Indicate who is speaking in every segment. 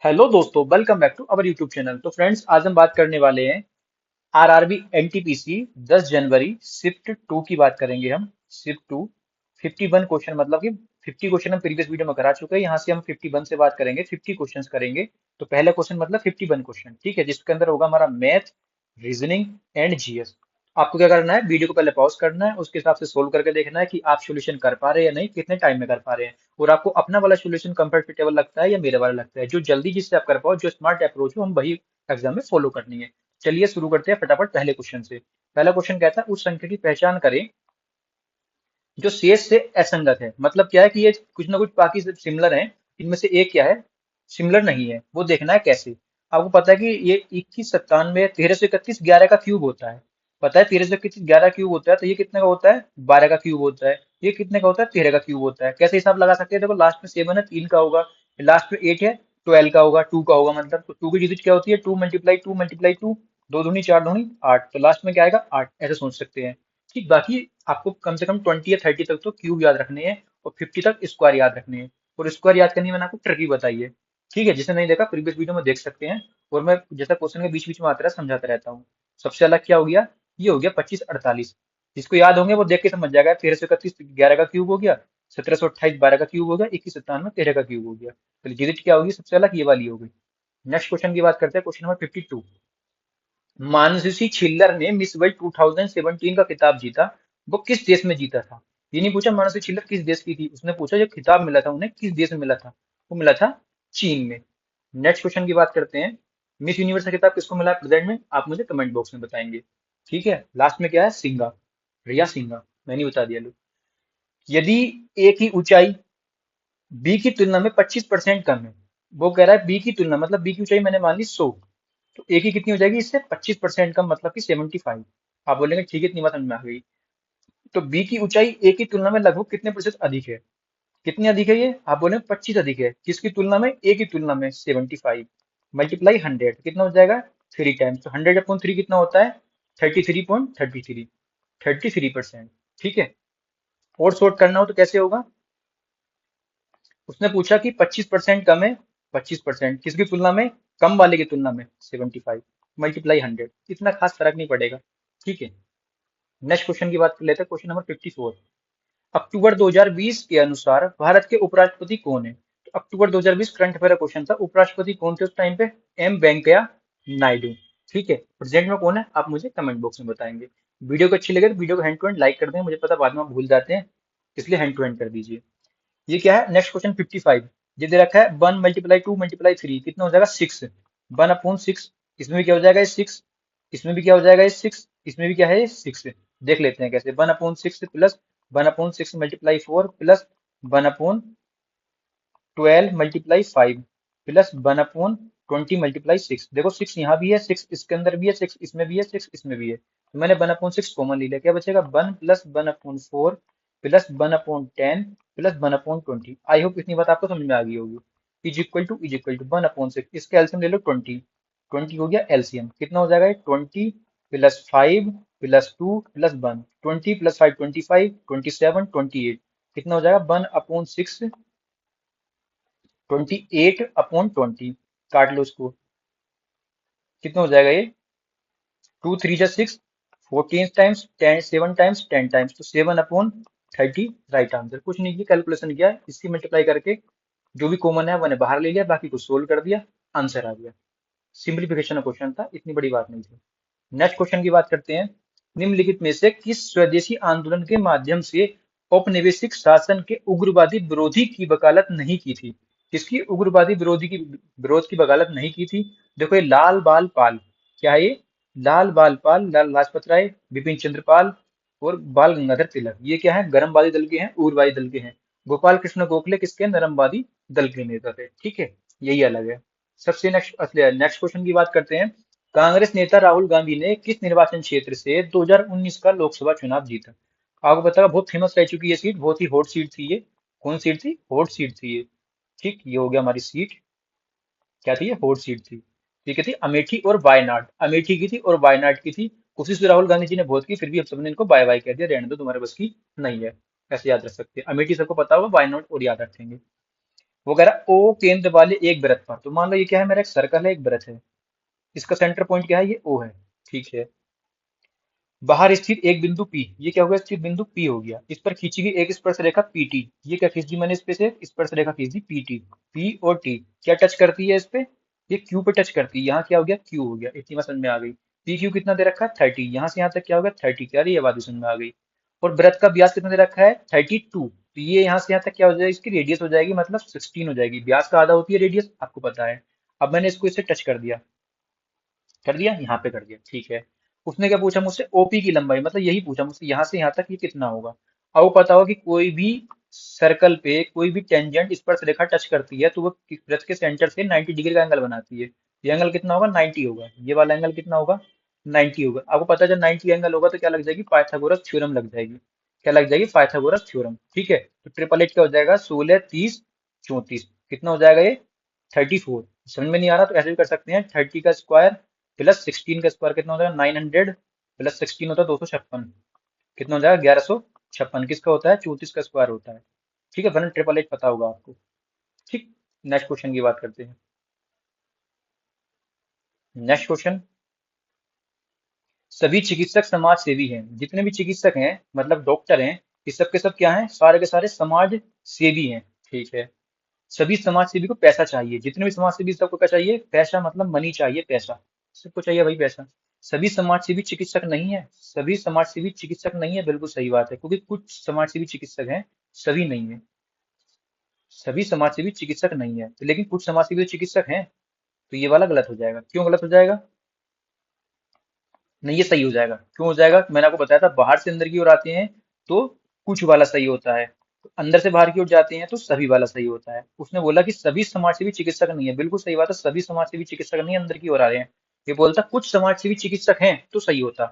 Speaker 1: Hello दोस्तों, welcome back to our YouTube channel. तो friends, आज हम बात करने वाले हैं आरआरबी एनटीपीसी 10 जनवरी शिफ्ट 2 की बात करेंगे। हम शिफ्ट 2 51 क्वेश्चन, मतलब कि 50 क्वेश्चन हम प्रीवियस वीडियो में करा चुके हैं। यहाँ से हम 51 से बात करेंगे, 50 क्वेश्चंस करेंगे। तो पहला क्वेश्चन मतलब 51 क्वेश्चन, ठीक है, जिसके अंदर होगा हमारा मैथ, रीजनिंग एंड जीएस। आपको क्या करना है, वीडियो को पहले पॉज करना है, उसके हिसाब से सोल्व करके देखना है कि आप सोल्यूशन कर पा रहे हैं या नहीं, कितने टाइम में कर पा रहे हैं, और आपको अपना वाला सोल्यूशन कंफर्टेबल लगता है या मेरा वाला लगता है। जो जल्दी जिससे आप कर पाओ, जो स्मार्ट अप्रोच हो, हम वही एग्जाम में फॉलो करनी है। चलिए शुरू करते हैं फटाफट पहले क्वेश्चन से। पहला क्वेश्चन कहता है उस संख्या की पहचान करें जो शेष से असंगत है। मतलब क्या है कि ये कुछ ना कुछ बाकी से सिमिलर है, इनमें से एक क्या है सिमिलर नहीं है, वो देखना है कैसे। आपको पता है कि ये 21 97 1331 11 का क्यूब होता है। पता है 1331 11 क्यूब होता है, तो ये कितने का होता है 12 का क्यूब होता है। ये कितने का होता है 13 का क्यूब होता है। कैसे हिसाब लगा सकते हैं, देखो लास्ट में 7 है 3 का होगा, लास्ट में 8 है 12 का होगा, 2 का होगा। मतलब तो 2 की डिजिट क्या होती है 2 × 2 × 2, 2 दूनी 4 दूनी 8, तो लास्ट में क्या आएगा 8, ऐसे सोच सकते हैं। ठीक, बाकी आपको कम से कम 20 या 30 तक तो क्यूब याद रखने हैं और 50 तक स्क्वायर याद रखने हैं। और स्क्वायर याद करनी मैंने आपको ट्रिक बताई है। ठीक है, जिसे नहीं देखा प्रीवियस वीडियो में देख सकते हैं। और मैं जैसा क्वेश्चन के बीच बीच में आता है समझाता रहता हूँ। सबसे अलग क्या हो गया, ये हो गया 25 48। जिसको याद होंगे वो देख के समझ जाएगा। 1331 11 का क्यूब हो गया, 1728 12 का क्यूब हो गया, 21 97 13 का क्यूब हो गया। तो डिजिट क्या होगी सबसे अलग, ये वाली हो गई। नेक्स्ट क्वेश्चन की बात करते हैं, क्वेश्चन नंबर 52। मानसी छिल्लर ने मिस वर्ल्ड 2017 का खिताब जीता, वो किस देश में जीता था। ये नहीं पूछा मानसी छिल्लर किस देश की थी, उसने पूछा जो खिताब मिला था उन्हें किस देश में मिला था। वो मिला था चीन में। नेक्स्ट क्वेश्चन की बात करते हैं, मिस यूनिवर्स का खिताब किसको मिला प्रेजेंट में, आप मुझे कमेंट बॉक्स में बताएंगे। ठीक है, लास्ट में क्या है सिंगा, रिया सिंगा, मैंने बता दिया। लो, यदि ए की ऊंचाई बी की तुलना में 25% कम है। वो कह रहा है बी की तुलना, मतलब बी की ऊंचाई मैंने मान ली 100, तो ए की कितनी हो जाएगी इससे 25% कम, मतलब कि 75। आप बोलेंगे ठीक है, इतनी बात समझ में आ गई। तो बी की ऊंचाई ए की तुलना में लगभग कितने प्रतिशत अधिक है। कितनी अधिक है ये, आप बोले 25 अधिक है, किसकी तुलना में ए की तुलना में 75, मल्टीप्लाई 100 कितना हो जाएगा 3 टाइम्स। तो 100/3 कितना होता है 33.33, 33%। ठीक है, और शॉर्ट करना हो तो कैसे होगा, उसने पूछा कि 25% कम है, 25% किसकी तुलना में, कम वाले की तुलना में 75, मल्टीप्लाई 100, इतना खास फर्क नहीं पड़ेगा। ठीक है, नेक्स्ट क्वेश्चन की बात कर लेते हैं, क्वेश्चन नंबर 54। अक्टूबर 2020 के अनुसार भारत के उपराष्ट्रपति कौन है। तो अक्टूबर 2020 करंट अफेयर क्वेश्चन था, उपराष्ट्रपति कौन थे उस टाइम पे, एम वेंकैया नायडू। ठीक है, प्रेजेंट में कौन है आप मुझे कमेंट बॉक्स में बताएंगे। वीडियो को अच्छी लगे तो वीडियो को हैंड टू हैंड लाइक कर दें, मुझे पता बाद में आप भूल जाते हैं, इसलिए हैंड टू हैंड कर दीजिए। ये क्या है, नेक्स्ट क्वेश्चन 55। ये दे रखा है 1 × 2 × 3 कितना हो जाएगा 6, 1/6। इसमें भी क्या हो जाएगा ये 6, इसमें भी क्या हो जाएगा ये 6, इसमें भी क्या है ये 6। देख लेते हैं कैसे, 1/6 plus 1/6 multiply 4 plus 1/12 multiply 5 plus 1/20 multiply 6। देखो 6 यहाँ भी है, 6 इसके अंदर भी है, 6 इसमें भी है, 6 इसमें भी है, तो मैंने 1/6 कॉमन ले लिया। क्या बचेगा 1 plus 1/4 plus 1/10 plus 1/20। I hope इतनी बात आपको समझ में आ गई होगी। इज इक्वल टू 1/6, इसका एलसीएम ले लो 20। 20 हो गया एलसीएम, कितना हो जाएगा 20 प्लस 5 प्लस 2 प्लस 1, 20 प्लस 5 25, 27 28, कितना हो जाएगा 1/6, 28/20। काट लो उसको, कितना हो जाएगा ये 2 3 जा 6, 14 टाइम्स 10, 7 टाइम्स 10 टाइम्स, तो 7/30। राइट आंसर, कुछ नहीं किया, कैलकुलेशन किया, इसकी मल्टीप्लाई करके जो भी कॉमन है मैंने बाहर ले लिया, बाकी को सोल्व कर दिया, आंसर आ गया। सिंपलीफिकेशन क्वेश्चन था, इतनी बड़ी बात नहीं थी। नेक्स्ट क्वेश्चन की बात करते हैं, निम्नलिखित में से किस स्वदेशी आंदोलन के माध्यम से औपनिवेशिक शासन के उग्रवादी विरोधी की वकालत नहीं की थी। किसकी उग्रवादी विरोधी की विरोध की वकालत नहीं की थी। देखो ये लाल बाल पाल, क्या है ये, लाल बाल पाल, लाल लाजपत राय, बिपिन चंद्र पाल और बाल गंगाधर तिलक, ये क्या है गर्मवादी दल के हैं, उग्रवादी दल के हैं। गोपाल कृष्ण गोखले किसके, नरमवादी दल के नेता थे। ठीक है, यही अलग है। सबसे नेक्स्ट नेक्स्ट क्वेश्चन की बात करते हैं, कांग्रेस नेता राहुल गांधी ने किस निर्वाचन क्षेत्र से 2019 का लोकसभा चुनाव जीता। आपको पता है बहुत फेमस रह चुकी है सीट, बहुत ही हॉट सीट थी ये। कौन सीट थी, हॉट सीट थी ये। ठीक, ये हो गया हमारी सीट, क्या थी ये हॉट सीट थी। ठीक है, थी अमेठी और वायनाड, अमेठी की थी और वायनाड की थी। कोशिश तो राहुल गांधी जी ने बहुत की, फिर भी अब सबने इनको बाय बाय कह दिया, रहने दो तुम्हारे बस की नहीं है। ऐसे याद रख सकते हैं, अमेठी सबको पता होगा, वायनाड और याद रखेंगे। वो कह रहा ओ केंद्र वाले एक वृत्त पर। तो मान लो ये क्या है, मेरा एक सर्कल है, एक वृत्त है, इसका सेंटर पॉइंट क्या है, ये ओ है। ठीक है। बाहर स्थित एक बिंदु P, ये क्या हो गया, स्थित बिंदु P हो गया। इस पर खींची गई एक स्पर्श रेखा PT, ये क्या खींच दी मैंने, इस पे से स्पर्श रेखा खींच दी PT। P और T क्या टच करती है इस पे, ये Q पे टच करती है। यहाँ क्या हो गया, Q हो गया। इतनी बात समझ में आ गई। PQ कितना दे रखा है, 30। यहाँ से यहाँ तक क्या हो गया, 30। क्या रही है, बात भी समझ में आ गई। और वृत्त का व्यास कितना दे रखा है, 32। तो ये यहाँ से यहाँ तक क्या हो जाएगी, इसकी रेडियस हो जाएगी, मतलब 16 हो जाएगी। व्यास का आधा होती है रेडियस, आपको पता है। अब मैंने इसको इससे टच कर दिया, यहाँ पे कर दिया। ठीक है। उसने क्या पूछा मुझसे, ओपी की लंबाई, मतलब यही पूछा मुझसे, यहाँ से यहाँ तक ये कितना होगा। अब वो पता होगा कि कोई भी सर्कल पे कोई भी टेंजेंट स्पर्श रेखा टच करती है तो वो वृत्त के सेंटर से 90 डिग्री का एंगल बनाती है। ये एंगल कितना होगा, 90 होगा। ये वाला एंगल कितना होगा, 90 होगा। आपको पता है जब 90 एंगल होगा तो क्या लग जाएगी, पाइथागोरस थ्योरम लग जाएगी। क्या लग जाएगी, पाइथागोरस थ्योरम। ठीक है। तो ट्रिपल एट क्या हो जाएगा, 16, 30, 34, कितना हो जाएगा ये, 34। समझ में नहीं आ रहा तो ऐसे भी कर सकते हैं, 30 का स्क्वायर प्लस 16 का स्क्वायर कितना हो जाएगा, 900 प्लस 16 होता है 256। कितना हो जाएगा, 1156। किसका होता है, 34 का स्क्वायर होता है। ठीक है, वरना ट्रिपल एट पता होगा आपको। ठीक। नेक्स्ट क्वेश्चन की बात करते हैं। नेक्स्ट क्वेश्चन, सभी चिकित्सक समाज सेवी हैं। जितने भी चिकित्सक हैं, मतलब डॉक्टर हैं, ये सब के सब क्या हैं, सारे के सारे समाज सेवी हैं। ठीक है। सभी समाज सेवी को पैसा चाहिए। जितने भी समाज सेवी, सबको क्या चाहिए, पैसा, मतलब मनी चाहिए, पैसा। सबको चाहिए भाई पैसा। सभी समाज सेवी चिकित्सक नहीं है, सभी समाज सेवी चिकित्सक नहीं है, बिल्कुल सही बात है, क्योंकि कुछ समाज सेवी चिकित्सक हैं, सभी नहीं है। सभी समाज सेवी चिकित्सक नहीं है तो, लेकिन कुछ समाज सेवी चिकित्सक हैं। तो ये वाला गलत हो जाएगा। क्यों गलत हो जाएगा, नहीं ये सही हो जाएगा। क्यों हो जाएगा, मैंने आपको बताया था, बाहर से अंदर की ओर आते हैं तो कुछ वाला सही होता है, तो अंदर से बाहर की ओर जाते हैं तो सभी वाला सही होता है। उसने बोला कि सभी समाजसेवी चिकित्सक नहीं है, बिल्कुल सही बात है, सभी समाजसेवी चिकित्सक नहीं अंदर की ओर आ रहे हैं। ये बोलता कुछ समाजसेवी चिकित्सक हैं तो सही होता।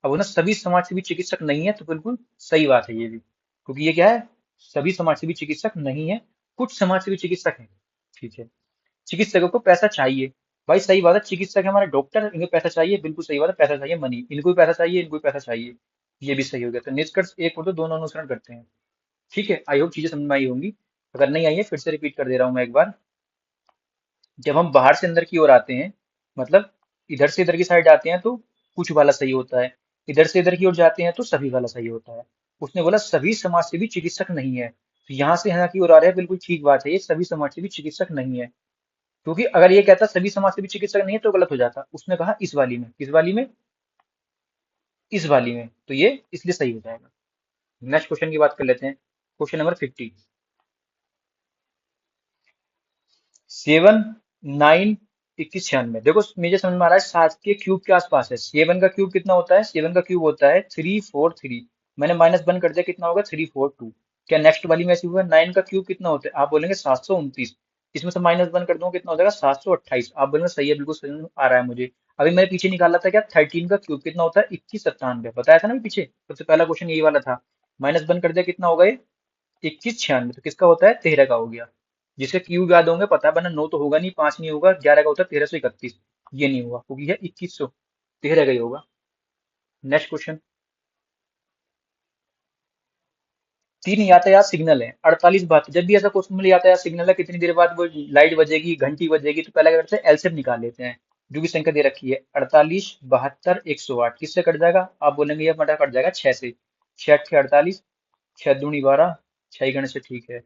Speaker 1: अब ना सभी समाजसेवी चिकित्सक नहीं है तो बिल्कुल सही बात है ये भी, क्योंकि ये क्या है, सभी समाजसेवी चिकित्सक नहीं है, कुछ समाजसेवी चिकित्सक हैं। ठीक है। चिकित्सकों को पैसा चाहिए, भाई सही बात है, चिकित्सक है हमारे डॉक्टर, इनको पैसा चाहिए, बिल्कुल सही बात है, पैसा चाहिए, मनी, इनको भी पैसा चाहिए, इनको भी पैसा चाहिए। ये भी सही हो गया। तो निष्कर्ष एक और दो दोनों अनुसरण करते हैं। ठीक है, आई होप चीजें समझ में आई होंगी। अगर नहीं आई है फिर से रिपीट कर दे रहा हूँ मैं एक बार। जब हम बाहर से अंदर की ओर आते हैं, मतलब इधर से इधर की साइड आते हैं तो कुछ वाला सही होता है, इधर से इधर की ओर जाते हैं तो सभी वाला सही होता है। उसने बोला सभी समाज सेवी चिकित्सक नहीं है, तो यहाँ से यहाँ की ओर आ रहे हैं, बिल्कुल ठीक बात है, ये सभी समाज सेवी चिकित्सक नहीं है। क्योंकि अगर ये कहता सभी समाज सेवी चिकित्सक नहीं है तो गलत हो जाता। उसने कहा इस वाली में, किस वाली में, इस वाली में, तो ये इसलिए सही हो जाएगा। नेक्स्ट क्वेश्चन की बात कर लेते हैं। Question number 50। 7, 9, 21, 96। देखो मुझे समझ में आ रहा है, 7 के क्यूब के आसपास है। 7 का क्यूब कितना होता है, 7 का क्यूब होता है 343। मैंने माइनस वन कर दिया, कितना होगा, 342। क्या नेक्स्ट वाली में ऐसी हुआ, 9 का क्यूब कितना होता है, आप बोलेंगे 729। इसमें से माइनस वन कर दूंगा, कितना हो जाएगा, 728। आप बोलेंगे सही है, बिल्कुल सही आ रहा है मुझे। अभी मैंने पीछे निकाला था क्या, 13 का क्यूब कितना होता है, 2197। बताया था ना पीछे, सबसे पहला क्वेश्चन यही वाला था। माइनस वन कर दिया, कितना होगा ये, 2196। तो किसका होता है, 13 का हो गया। जिसके क्यूब याद होंगे पता है, वरना 9 तो होगा नहीं, 5 नहीं होगा, 11 का होता है 1331। ये नहीं होगा क्योंकि है 2100, 13 का ही होगा। Next question. 3 यातायात सिग्नल है, 48 बात। जब भी ऐसा क्वेश्चन मिले यातायात सिग्नल है, कितनी देर बाद वो लाइट बजेगी, घंटी बजेगी, तो पहले क्या करते हैं, एलसीएम निकाल लेते हैं। जो भी संख्या दे रखी है, 48, 72, 108, किससे कट जाएगा, आप बोलेंगे ये मटा कट जाएगा 6 से। 6 अट्ठे 48, 6 दूनी 12, 6 गणित से ठीक है।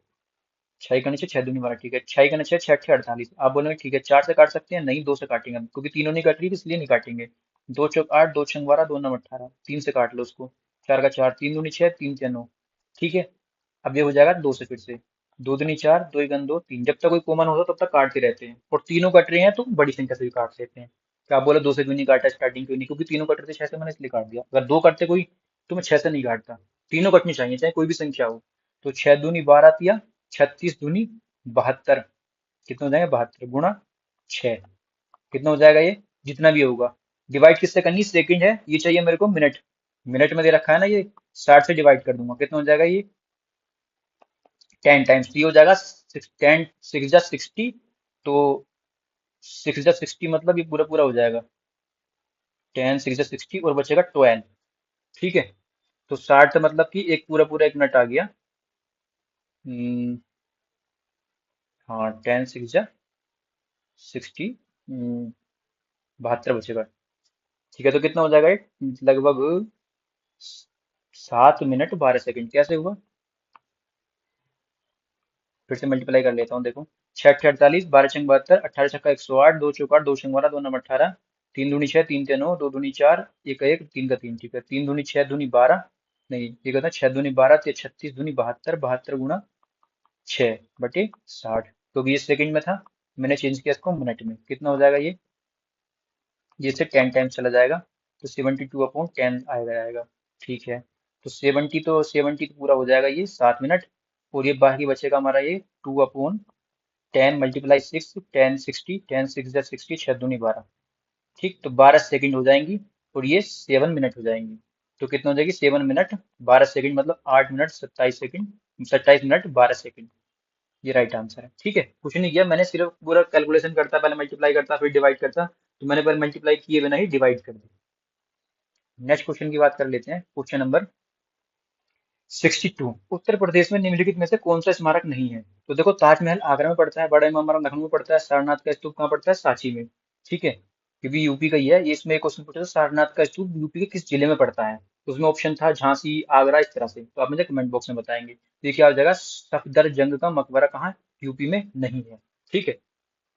Speaker 1: 6 का नीचे 6 दूनी 12, ठीक है। 6 का नीचे 6 अट्ठे 48। आप बोलेंगे ठीक है 4 से काट सकते हैं, नहीं 2 से काटेंगे हम, क्योंकि तीनों नहीं कट रही, इसलिए नहीं काटेंगे। 2 चौक 8, 2 छंग 12, 2 नम 18, 3 से काट लो उसको। 4 का 4, 3 दूनी 6, 3 6 9। ठीक है। अब ये हो जाएगा 2 से, फिर से 2 दूनी 4, 2 गन 2 3। जब तक कोई कॉमन होता तब तक काटते रहते हैं, और तीनों कट रहे हैं तो बड़ी संख्या से भी काट लेते हैं। क्या आप बोले 2 से क्यों नहीं काटा स्टार्टिंग, क्यों नहीं, क्योंकि तीनों कट रहे थे 6 से, मैंने इसलिए काट दिया। अगर दो कटते कोई तो मैं 6 से नहीं काटता। तीनों कटनी चाहिए चाहे कोई भी संख्या हो। तो 6 दूनी 12 दिया, 36 दूनी 72। कितना हो जाएगा, 72 गुणा 6। कितना हो जाएगा ये, जितना भी होगा। डिवाइड किससे करनी, सेकंड है, ये चाहिए मेरे को मिनट। मिनट में दे रखा है ना ये, 60 से डिवाइड कर दूंगा, कितना हो जाएगा ये, 10 टाइम्स। ये हो जाएगा 10, 6 जा 60। तो 6 जा 60 मतलब ये पूरा पूरा हो जाएगा, 10, 6 जा 60 और बचेगा 12। ठीक है। तो 60 मतलब कि एक पूरा पूरा 1 मिनट आ गया। हम्म, हाँ, 10 6 जा 60, 72 बचेगा। ठीक है, तो कितना हो जाएगा ये? लगभग 7 मिनट 12 सेकंड। कैसे हुआ? फिर से मल्टीप्लाई कर लेता हूँ, देखो। 6 × 8 = 48, 12 × 72, 18 × 1 = 8, 2 × 2 = 12, 2 × 9 = 18, 3 दूनी 6, 3 × 9, 2 दूनी 4, 1 × 1, 3 × 3। ठीक है, 3 दूनी 6, 2 दूनी 12, नहीं ये कहता है 6 दूनी 12, तो 36 दूनी 72, 72 × 6 / 60। तो ये सेकंड में था, मैंने चेंज किया इसको मिनट में। कितना हो जाएगा ये से 10 टाइम्स चला जाएगा, तो 72/10 आएगा। ठीक है, तो 70 तो पूरा हो जाएगा ये 7 मिनट। और ये बाकी बचेगा हमारा ये 2/10 × 6, 10 60, 10 6 × 60, 6 दूनी 12। ठीक, तो 12 सेकंड हो जाएंगी, और ये 7 मिनट हो जाएंगी। तो कितना हो जाएगी? 7 मिनट 12 सेकंड, मतलब 8 मिनट 27 सेकंड, 27 मिनट 12 सेकंड। ये राइट आंसर है। ठीक है, कुछ नहीं किया मैंने, सिर्फ पूरा कैलकुलेशन करता, पहले मल्टीप्लाई करता फिर डिवाइड करता, तो मैंने पहले मल्टीप्लाई किए बिना ही डिवाइड कर दी। नेक्स्ट क्वेश्चन की बात कर लेते हैं। Question number 62। उत्तर प्रदेश में निम्नलिखित में से कौन सा स्मारक नहीं है? तो देखो, ताजमहल आगरा में पड़ता है, बड़ा इमाम बाड़ा लखनऊ में पड़ता है, सारनाथ का स्तूप कहाँ पड़ता है? सांची में। ठीक है, क्योंकि यूपी का ही है ये। इसमें एक क्वेश्चन पूछा था, सारनाथ का स्तूप यूपी के किस जिले में पड़ता है? तो उसमें ऑप्शन था झांसी, आगरा, इस तरह से। तो आप मुझे कमेंट बॉक्स में बताएंगे। तो ये क्या हो जाएगा? सफदरजंग का मकबरा कहाँ? यूपी में नहीं है। ठीक है,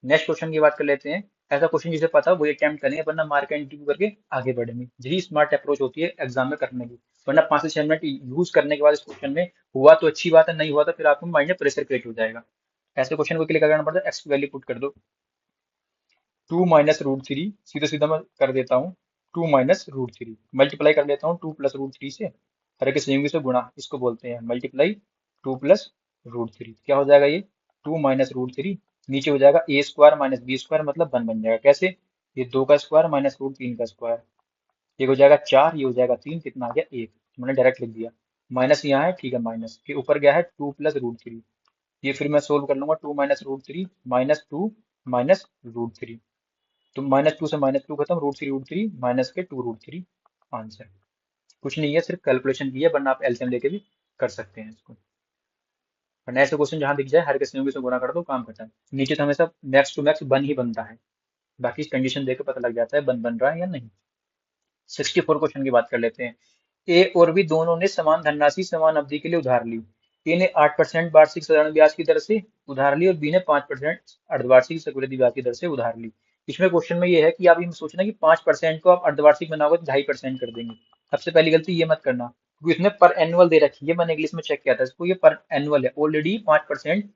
Speaker 1: नेक्स्ट क्वेश्चन की बात कर लेते हैं। ऐसा क्वेश्चन जिसे पता हो वही अटेम्प्ट करेंगे, वरना मार्क एंड इंटरव्यू करके आगे बढ़ेंगे। यही स्मार्ट अप्रोच होती है एग्जाम में करने की। वरना 5 से 6 मिनट यूज करने के बाद इस क्वेश्चन में हुआ तो अच्छी बात है, नहीं हुआ तो फिर आपको माइंड में प्रेशर क्रिएट हो जाएगा। ऐसे क्वेश्चन को क्लिक करना पड़ता है, एक्स की वैल्यू पुट कर दो। 2 - √3, सीधा सीधा मैं कर देता हूँ। 2 - √3 मल्टीप्लाई कर लेता हूँ 2 + √3 से। हर एक संयुगी से गुणा, इसको बोलते हैं मल्टीप्लाई। 2 + √3 क्या हो जाएगा ये? 2 - √3। नीचे हो जाएगा a² - b², मतलब 1 बन जाएगा। कैसे? ये 2 का स्क्वायर माइनस रूट 3 का स्क्वायर। ये हो जाएगा 4, ये हो जाएगा 3, कितना आ गया? 1। मैंने डायरेक्ट लिख दिया। माइनस यहाँ है, ठीक है, माइनस के ऊपर गया है 2 + √3। ये फिर मैं सोल्व कर लूंगा। 2 - √3 -2 - √3। तो -2 से -2 खत्म, √3 माइनस के 2 √3। आंसर कुछ नहीं है, सिर्फ कैलकुलेशन की है, वरना आप एलसीएम लेके भी कर सकते हैं इसको। वरना ऐसे क्वेश्चन जहां दिख जाए हर के संयोगी से गुणा कर दो, काम खत्म है। नीचे तो हमेशा मैक्स टू मैक्स बन ही बनता है, बाकी कंडीशन देकर पता लग जाता है बन बन रहा है या नहीं। 64 क्वेश्चन की बात कर लेते हैं। ए और बी दोनों ने समान धनराशि समान अवधि के लिए उधार ली। ए ने 8% वार्षिक साधारण ब्याज की दर से उधार ली, और बी ने 5% अर्धवार्षिक चक्रवृद्धि ब्याज की दर से उधार ली। इसमें क्वेश्चन में ये है कि आप ये सोचना कि 5% को आप अर्धवार्षिक बनाओगे तो 2.5% कर देंगे। सबसे पहली गलती ये मत करना, क्योंकि इसमें पर एनुअल दे रखी है। मैंने इंग्लिश में चेक किया था इसको, ये पर एनुअल है। ऑलरेडी 5%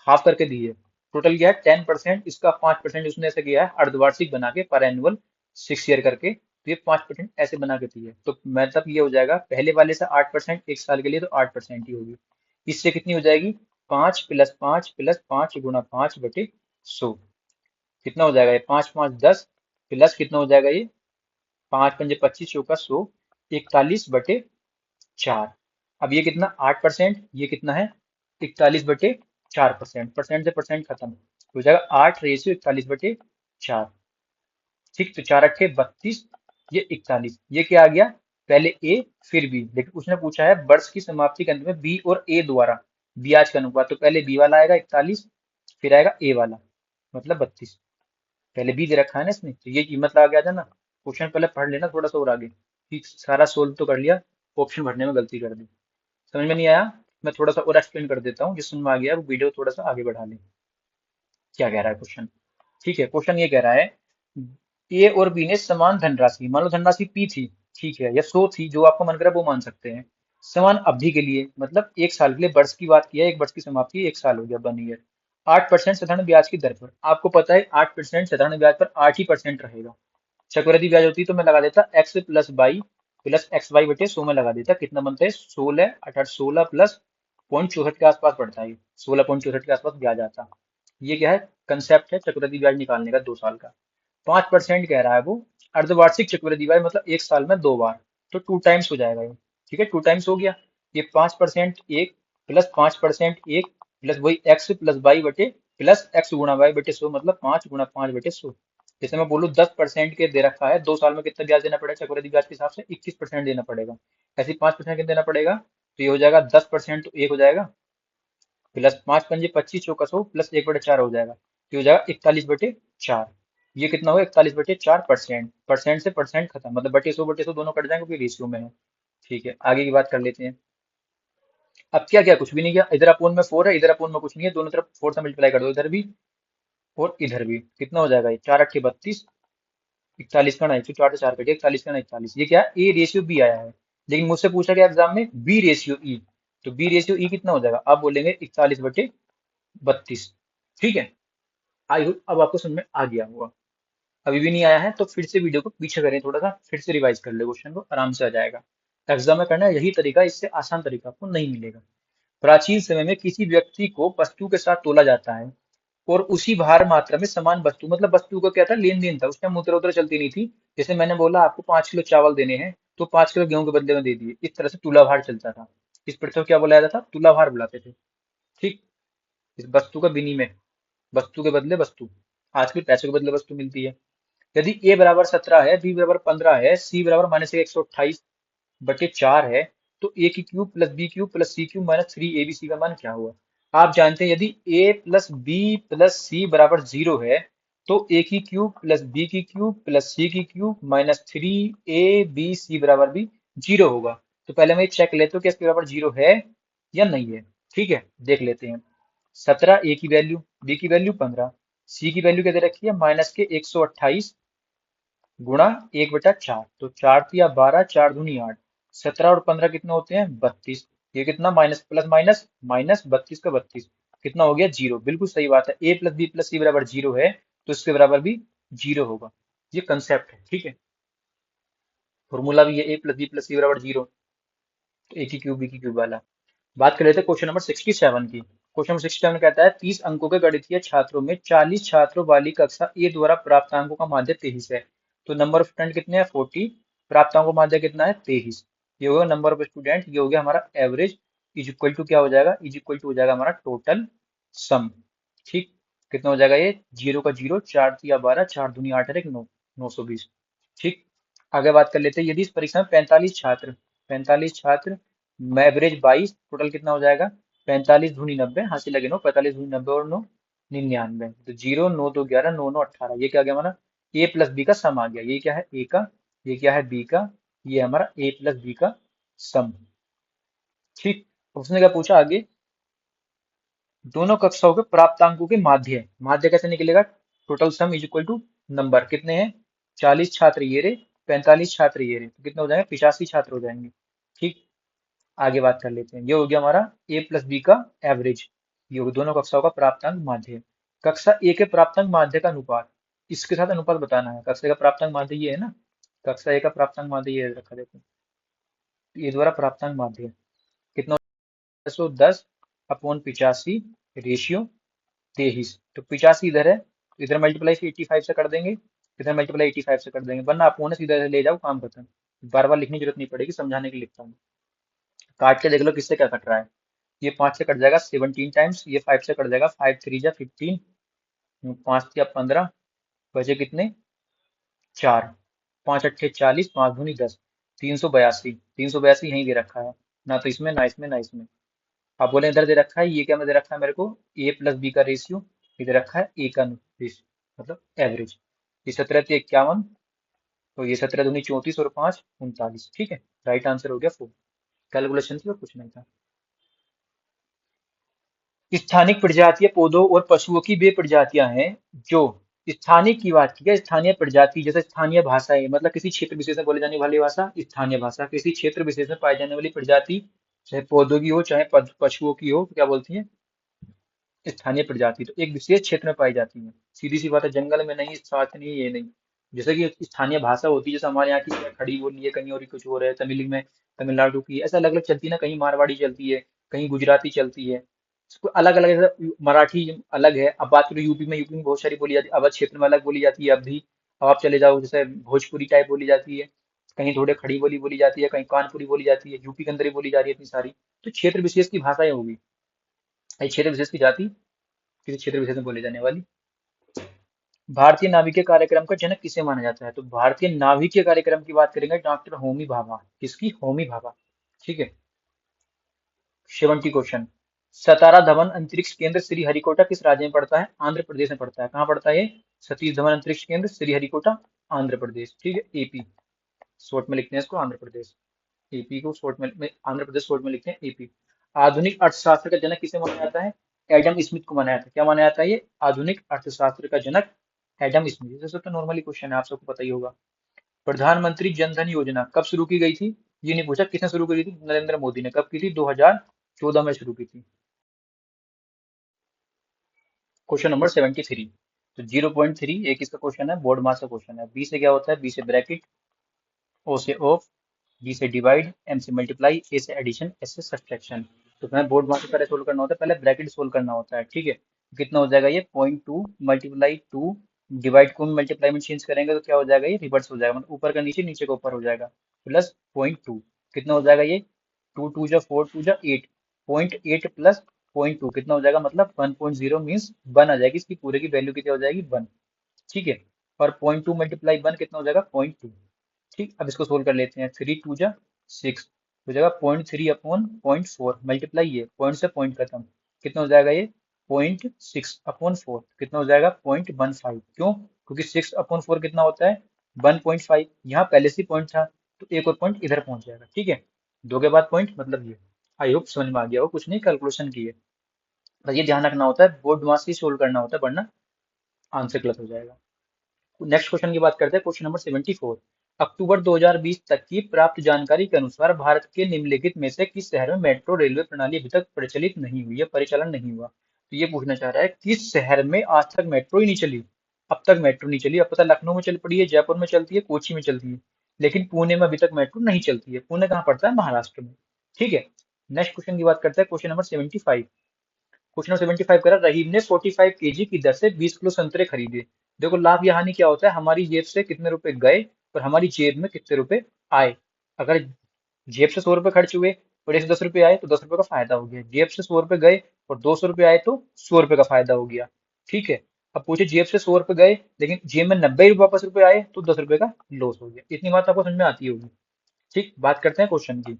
Speaker 1: हाफ करके दी है। टोटल क्या है? 10%। इसका 5% उसने ऐसे किया है अर्धवार्षिक बना के, पर एनुअल 6 ईयर करके। तो ये 5% ऐसे बना के दी है। तो मतलब ये हो जाएगा पहले वाले से 8% एक साल के लिए, तो 8% ही होगी। इससे कितनी हो जाएगी? 5 + 5 + 5 / 100। कितना हो जाएगा ये? 5 × 5 = 10, प्लस कितना हो जाएगा ये? 5 × 5 = 25, चौका 100, 41/4। अब ये कितना? 8%। ये कितना है? 41/4%। परसेंट से परसेंट खत्म हो जाएगा, 8/41/4। ठीक, तो 4 × 8 = 32, ये 41। ये क्या आ गया? पहले ए फिर बी, लेकिन उसने पूछा है वर्ष की समाप्ति के अंत में बी और ए द्वारा ब्याज का अनुपात। तो पहले बी वाला आएगा 41, फिर आएगा ए वाला, मतलब 32। पहले बी दे रखा है ना इसने, तो ये कीमत लगा के आ जाना। क्वेश्चन पहले पढ़ लेना थोड़ा सा और आगे, ठीक। सारा सोल्व तो कर लिया, ऑप्शन भरने में गलती कर दी। समझ में नहीं आया? मैं थोड़ा सा और एक्सप्लेन कर देता हूँ, जिस समझ में आ गया वो वीडियो थोड़ा सा आगे बढ़ा ले। क्या कह रहा है क्वेश्चन? ठीक है, क्वेश्चन ये कह रहा है ए और बी ने समान धनराशि, मान लो धनराशि पी थी, ठीक है, या 100 थी, जो आपको मन करे वो मान सकते हैं। समान अवधि के लिए, मतलब एक साल के लिए, वर्ष की बात की है, एक वर्ष की समाप्ति 1 साल हो गया, 1 ईयर। 8% साधारण ब्याज की दर पर, आपको पता है 8% साधारण ब्याज पर 8 ही % रहेगा। चक्रवृद्धि ब्याज होती तो मैं लगा देता x + y + xy/100 में लगा देता। कितना बनता है? 16, 18, 16 प्लस 0.64 के आसपास पड़ता है। 16.64 के आसपास ब्याज आता। ये क्या है? कंसेप्ट है चक्रवृद्धि ब्याज निकालने का 2 साल का। 5% कह रहा है वो। अर्धवार्षिक चक्रवृद्धि ब्याज मतलब एक साल में 2 बार, तो 2 टाइम्स हो जाएगा ये। ठीक है, 2 टाइम्स हो गया। ये 5% एक, प्लस 5% एक, प्लस वही x + y plus x × y/100, मतलब 5 × 5/100। जैसे मैं बोलूँ 10% के दे रखा है, 2 साल में कितना ब्याज देना पड़ेगा चक्रवृद्धि ब्याज के हिसाब से? 21% देना पड़ेगा। ऐसे 5% कितना देना पड़ेगा? तो ये हो जाएगा 10%, तो एक हो जाएगा प्लस 5 पंजे 25 चौका 100 प्लस 1/4 हो जाएगा, तो हो जाएगा 41/4। ये कितना होगा 41/4%। परसेंट से परसेंट खत्म, मतलब बटे 100 दोनों कट जाएंगे क्योंकि रेशियो में है। ठीक है, आगे की बात कर लेते हैं। अब क्या क्या, कुछ भी नहीं किया, इधर अपोन में 4 है, इधर अपोन में कुछ नहीं है, दोनों तरफ 4 से मल्टीप्लाई कर दो, इधर भी और इधर भी। कितना हो जाएगा ये 4 8 32, 41 का ना 104 से 4 कटे 41 का ना 41। ये क्या है, ए रेशियो बी आया है, लेकिन मुझसे पूछा गया एग्जाम में बी रेशियो ई, तो बी रेशियो ई कितना हो जाएगा, आप बोलेंगे 41/32। ठीक है, आई होप अब आपको समझ में आ गया होगा। अभी भी नहीं आया है तो फिर से वीडियो को पीछे करें, थोड़ा सा फिर से रिवाइज कर ले, क्वेश्चन को आराम से आ जाएगा। एग्जाम में करना है यही तरीका, इससे आसान तरीका आपको नहीं मिलेगा। प्राचीन समय में किसी व्यक्ति को वस्तु के साथ तोला जाता है और उसी भार मात्रा में समान वस्तु, मतलब वस्तु का क्या था, लेन देन था, उस टाइम मुद्रा उद्रा चलती नहीं थी। जैसे मैंने बोला आपको 5 किलो चावल देने हैं तो 5 किलो गेहूं के बदले में दे दिए, इस तरह से तुला भार चलता था। इस प्रथा को क्या बुलाया जाता था, तुला भार बुलाते थे। ठीक, इस वस्तु का विनिमय, वस्तु के बदले वस्तु, आजकल पैसे के बदले वस्तु मिलती है। यदि ए बराबर 17 है, बी बराबर 15 है, सी बराबर -128/4 है, तो ए की cube plus B cube plus C cube -3 abc का मान क्या हुआ। आप जानते हैं यदि ए प्लस बी प्लस सी बराबर 0 है, तो ए की क्यूब प्लस बी की क्यूब प्लस सी की क्यूब -3 abc बराबर भी 0 होगा। तो पहले मैं चेक लेते हो कि इसके बराबर 0 है या नहीं है। ठीक है, देख लेते हैं। 17 ए की वैल्यू, बी की वैल्यू 15, सी की वैल्यू क्या दे रखी है माइनस के 128 गुणा 1/4, तो 4 × 3 = 12, 4 × 2 = 8, 17 और 15 कितने होते हैं 32। ये कितना माइनस प्लस माइनस माइनस 32 का 32, कितना हो गया 0। बिल्कुल सही बात है, ए प्लस बी प्लस सी बराबर 0 है तो इसके बराबर भी 0 होगा। ये कंसेप्ट है, ठीक है। फॉर्मूला भी है ए प्लस बी प्लस सी बराबर 0, तो ए की क्यूब बी की क्यूब वाला। बात कर लेते हैं क्वेश्चन नंबर 67 की। क्वेश्चन नंबर 67 कहता है 30 अंकों के गणितीय छात्रों में 40 छात्रों वाली कक्षा ए द्वारा प्राप्त अंकों का माध्य 23 है, तो नंबर ऑफ स्टूडेंट कितने हैं 40, प्राप्त अंकों का माध्य कितना है 23। ये होगा नंबर ऑफ स्टूडेंट, ये हो गया हमारा एवरेज, इज इक्वल टू क्या हो जाएगा, इज इक्वल टू हो जाएगा हमारा टोटल सम। ठीक, कितना हो जाएगा ये, 0 का 0, 4 × 3 = 12, 4 × 2 = 8 और 1 9, 920। ठीक, आगे बात कर लेते हैं। यदि इस परीक्षा में 45 छात्र एवरेज 22, टोटल कितना हो जाएगा 45 × 2 = 90, हाँ से लगे नो, 45 × 2 = 90 और 9 99, तो 0 9 2 11 9 9 18, ये क्या आ गया हमारा ए प्लस बी का सम आ गया। ये क्या है ए का, ये क्या है बी का, ये हमारा ए प्लस बी का सम। ठीक, उसने क्या पूछा आगे, दोनों कक्षाओं के प्राप्तांकों के माध्य, माध्य कैसे निकलेगा, total sum is equal to number कितने हैं 40 छात्र ये रे, 45 छात्र ये रे, तो कितने हो जाएंगे 85 छात्र हो जाएंगे। ठीक, आगे बात कर लेते हैं। ये हो गया हमारा ए प्लस बी का एवरेज, ये हो गया दोनों कक्षाओं का प्राप्तांक माध्य। कक्षा ए के प्राप्तांक माध्य का अनुपात, इसके साथ अनुपात बताना है। कक्षा ए का प्राप्तांक माध्य ये है ना, कक्षा ए का प्राप्तांक माध्य ये रखा, देखो ए द्वारा प्राप्तांक माध्य कितना, 110/85 रेशियो 23, तो 85 इधर है, इधर मल्टीप्लाई 85 से कर देंगे, इधर मल्टीप्लाई 85 से कर देंगे, वरना आप उन्हें सीधा ले जाओ काम खत्म, बार बार लिखने की जरूरत नहीं पड़ेगी, समझाने के लिए लिखता हूँ। काट के देख लो किससे क्या कट रहा है। ये 5 से कट जाएगा 17 टाइम्स, ये 5 से कट जाएगा 5 3 जा 15, 5 या 15, बचे कितने 4, 5 अट्ठे 40, 5 दूनी 10, 382, 382 यहीं दे रखा है, ना तो इसमें ना इसमें ना इसमें। आप बोले इधर दे रखा है, ये क्या में दे रखा है मेरे को, ए प्लस बी का रेशियो, इधर रखा है ए का रेशियो, मतलब एवरेज। ये 17 × 3 = 51, तो ये 17 दूनी 34 और 5 39। ठीक है, राइट आंसर हो गया 4। कैलकुलेशन थी और कुछ नहीं था। स्थानिक प्रजातियां पौधों और पशुओं की वे प्रजातियां हैं जो, स्थानिक की बात की है, स्थानीय प्रजाति जैसे स्थानीय भाषा है, मतलब किसी क्षेत्र विशेष में बोले जाने वाली भाषा स्थानीय भाषा, किसी क्षेत्र विशेष में पाई जाने वाली प्रजाति, चाहे पौधों की हो चाहे पशुओं की हो, तो क्या बोलती है स्थानीय प्रजाति, तो एक विशेष क्षेत्र में पाई जाती है। सीधी सी बात है, जंगल में नहीं, साथ नहीं, ये नहीं। जैसे कि स्थानीय भाषा होती है, जैसे हमारे यहाँ की खड़ी बोली है, कहीं और कुछ और है, तमिल में तमिलनाडु की ऐसा अलग अलग चलती है ना, कहीं मारवाड़ी चलती है, कहीं गुजराती चलती है, अलग अलग, जैसे मराठी अलग है। अब बात करो यूपी में, यूपी में बहुत सारी बोली जाती है, अवध क्षेत्र में अलग बोली जाती है अब भी। अब आप चले जाओ जैसे भोजपुरी टाइप बोली जाती है, कहीं थोड़े खड़ी बोली बोली जाती है, कहीं कानपुरी बोली जाती है, यूपी के अंदर ही बोली जा रही है इतनी सारी। तो क्षेत्र विशेष की भाषाएं होगी, ये क्षेत्र विशेष की जाति, किसी क्षेत्र विशेष में बोले जाने वाली। भारतीय नाभिकीय कार्यक्रम का जनक किसे माना जाता है, तो भारतीय नाभिकीय कार्यक्रम की बात करेंगे डॉक्टर होमी भाभा, किसकी, होमी भाभा। ठीक है, 70 क्वेश्चन, सतारा धवन अंतरिक्ष केंद्र श्रीहरिकोटा किस राज्य में पड़ता है? आंध्र प्रदेश में पड़ता है। कहाँ पड़ता है ये? सतीश धवन अंतरिक्ष केंद्र श्रीहरिकोटा, आंध्र प्रदेश। ठीक है, एपी शॉर्ट में लिखते हैं इसको, आंध्र प्रदेश। एपी को शॉर्ट में आंध्र प्रदेश शॉर्ट में लिखते हैं एपी। आधुनिक अर्थशास्त्र का जनक किसे माना जाता है? एडम स्मिथ को माना जाता है। क्या माना जाता है ये? आधुनिक अर्थशास्त्र का जनक एडम स्मिथ। जैसे तो नॉर्मली क्वेश्चन है, आप सबको पता ही होगा। प्रधानमंत्री जन धन योजना कब शुरू की गई थी? ये नहीं पूछा किसने शुरू करी थी, नरेंद्र मोदी ने। कब की थी? 2014 में शुरू की थी। Question number 73। तो 0.3 एक इसका क्वेश्चन है, बोर्ड मार्क्स का क्वेश्चन है। बी से क्या होता है? बी से ब्रैकेट, ओ से ऑफ, डी से डिवाइड, एम से मल्टीप्लाई, ए से एडिशन, एस से सब्ट्रैक्शन। तो हमें बोर्ड मार्क्स पहले सोल्व करना होता है, पहले ब्रैकेट सोल्व करना होता है। ठीक है, तो कितना हो जाएगा ये? 0.2 मल्टीप्लाई 2, डिवाइड को मल्टीप्लाई में चेंज करेंगे तो क्या हो जाएगा? ये रिवर्स हो जाएगा, मतलब ऊपर का नीचे, नीचे का ऊपर हो जाएगा। प्लस 0.2 कितना हो जाएगा ये? 2 2 जा 4 2 जा 8, 0.8 प्लस 0.2 कितना हो जाएगा? मतलब 1.0 मीन्स 1 आ जाएगी, इसकी पूरे की वैल्यू कितनी हो जाएगी? 1। ठीक है, और 0.2 मल्टीप्लाई 1 कितना हो जाएगा? 0.2। ठीक, अब इसको सोल्व कर लेते हैं। 3 2 जा 6 हो जाएगा 0.3 अपॉन 0.4 मल्टीप्लाई ये पॉइंट से पॉइंट खत्म, कितना हो जाएगा ये? 0.6 अपॉन 4 कितना हो जाएगा? 0.15। क्यों? क्योंकि 6 अपॉन 4 कितना होता है? 1.5। यहाँ पहले से पॉइंट था तो एक और पॉइंट इधर पहुंच जाएगा। ठीक है, दो के बाद पॉइंट मतलब ये। आई होप समझ में आ गया हो, कुछ नहीं कैलकुलेशन की है, बस ये ध्यान रखना होता है, बोर्ड मास से सोल्व करना होता है, वरना आंसर गलत हो जाएगा। नेक्स्ट क्वेश्चन की बात करते हैं, क्वेश्चन नंबर 74। अक्टूबर 2020 तक की प्राप्त जानकारी के अनुसार भारत के निम्नलिखित में से किस शहर में मेट्रो रेलवे प्रणाली अभी तक प्रचलित नहीं हुई है, परिचालन नहीं हुआ? तो ये पूछना चाह रहा है किस शहर में आज तक मेट्रो ही नहीं चली। अब तक मेट्रो नहीं चली। अब पता लखनऊ में चल पड़ी है, जयपुर में चलती है, कोची में चलती है, लेकिन पुणे में अभी तक मेट्रो नहीं चलती है। पुणे कहाँ पड़ता है? महाराष्ट्र में। ठीक है, नेक्स्ट क्वेश्चन की बात करते हैं, क्वेश्चन नंबर 75। क्वेश्चन 75 करा, रहीम ने 45 केजी की दर से 20 किलो संतरे खरीदे। देखो लाभ या हानि क्या होता है? हमारी जेब से कितने रुपए गए और हमारी जेब में कितने रुपए आए। अगर जेब से 100 रुपए खर्च हुए और 110 रुपए आए तो 10 रुपए का फायदा हो गया। जेब से 100 रुपए गए और 200 रुपए आए तो 100 रुपए का फायदा हो गया। ठीक है, अब पूछे जेब से 100 रुपए गए लेकिन जेब में 90 वापस रुपए आए तो 10 रुपए का लॉस हो गया। इतनी बात आपको समझ में आती होगी। ठीक, बात करते हैं क्वेश्चन की।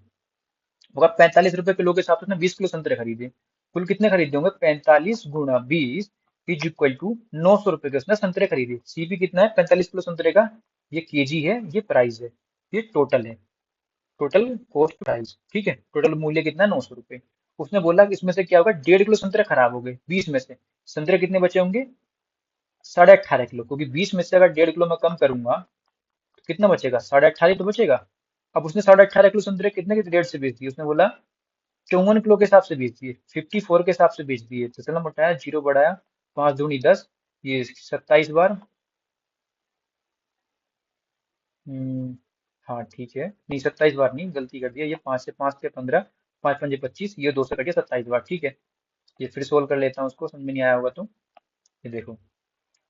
Speaker 1: होगा 45 रुपए किलो के हिसाब से उसने 20 किलो संतरे खरीदे। कुल कितने खरीदे होंगे? 45 × 20 इज इक्वल टू 900 रुपए के उसने संतरे खरीदे। सीपी कितना है? 45 किलो संतरे का, ये केजी है, ये प्राइस है, ये टोटल है, टोटल कॉस्ट प्राइस। ठीक है, टोटल मूल्य कितना है? 900 रुपए। उसने बोला कि इसमें से क्या होगा? 1.5 किलो संतरे खराब हो गए। 20 में से संतरे कितने बचे होंगे? 18.5 किलो, क्योंकि 20 में से अगर 1.5 किलो मैं कम करूंगा तो कितना बचेगा? 18.5 तो बचेगा। अब उसने 18.5 किलो संतरे कितने के रेट से बेच दिए? उसने बोला 54 किलो के हिसाब से बेच दिए, 54 के हिसाब से बेच दिए। तो चलो बढ़ाया, जीरो बढ़ाया, 5 दूनी 10, ये 27 बार। हम्म, हाँ ठीक है, नहीं 27 बार नहीं, गलती कर दिया, ये 5 से 5 के 15, 5 5 25, ये 2 से कटिए 27 बार। ठीक है, ये फिर सोल्व कर लेता हूँ उसको, समझ में नहीं आया होगा तो। ये देखो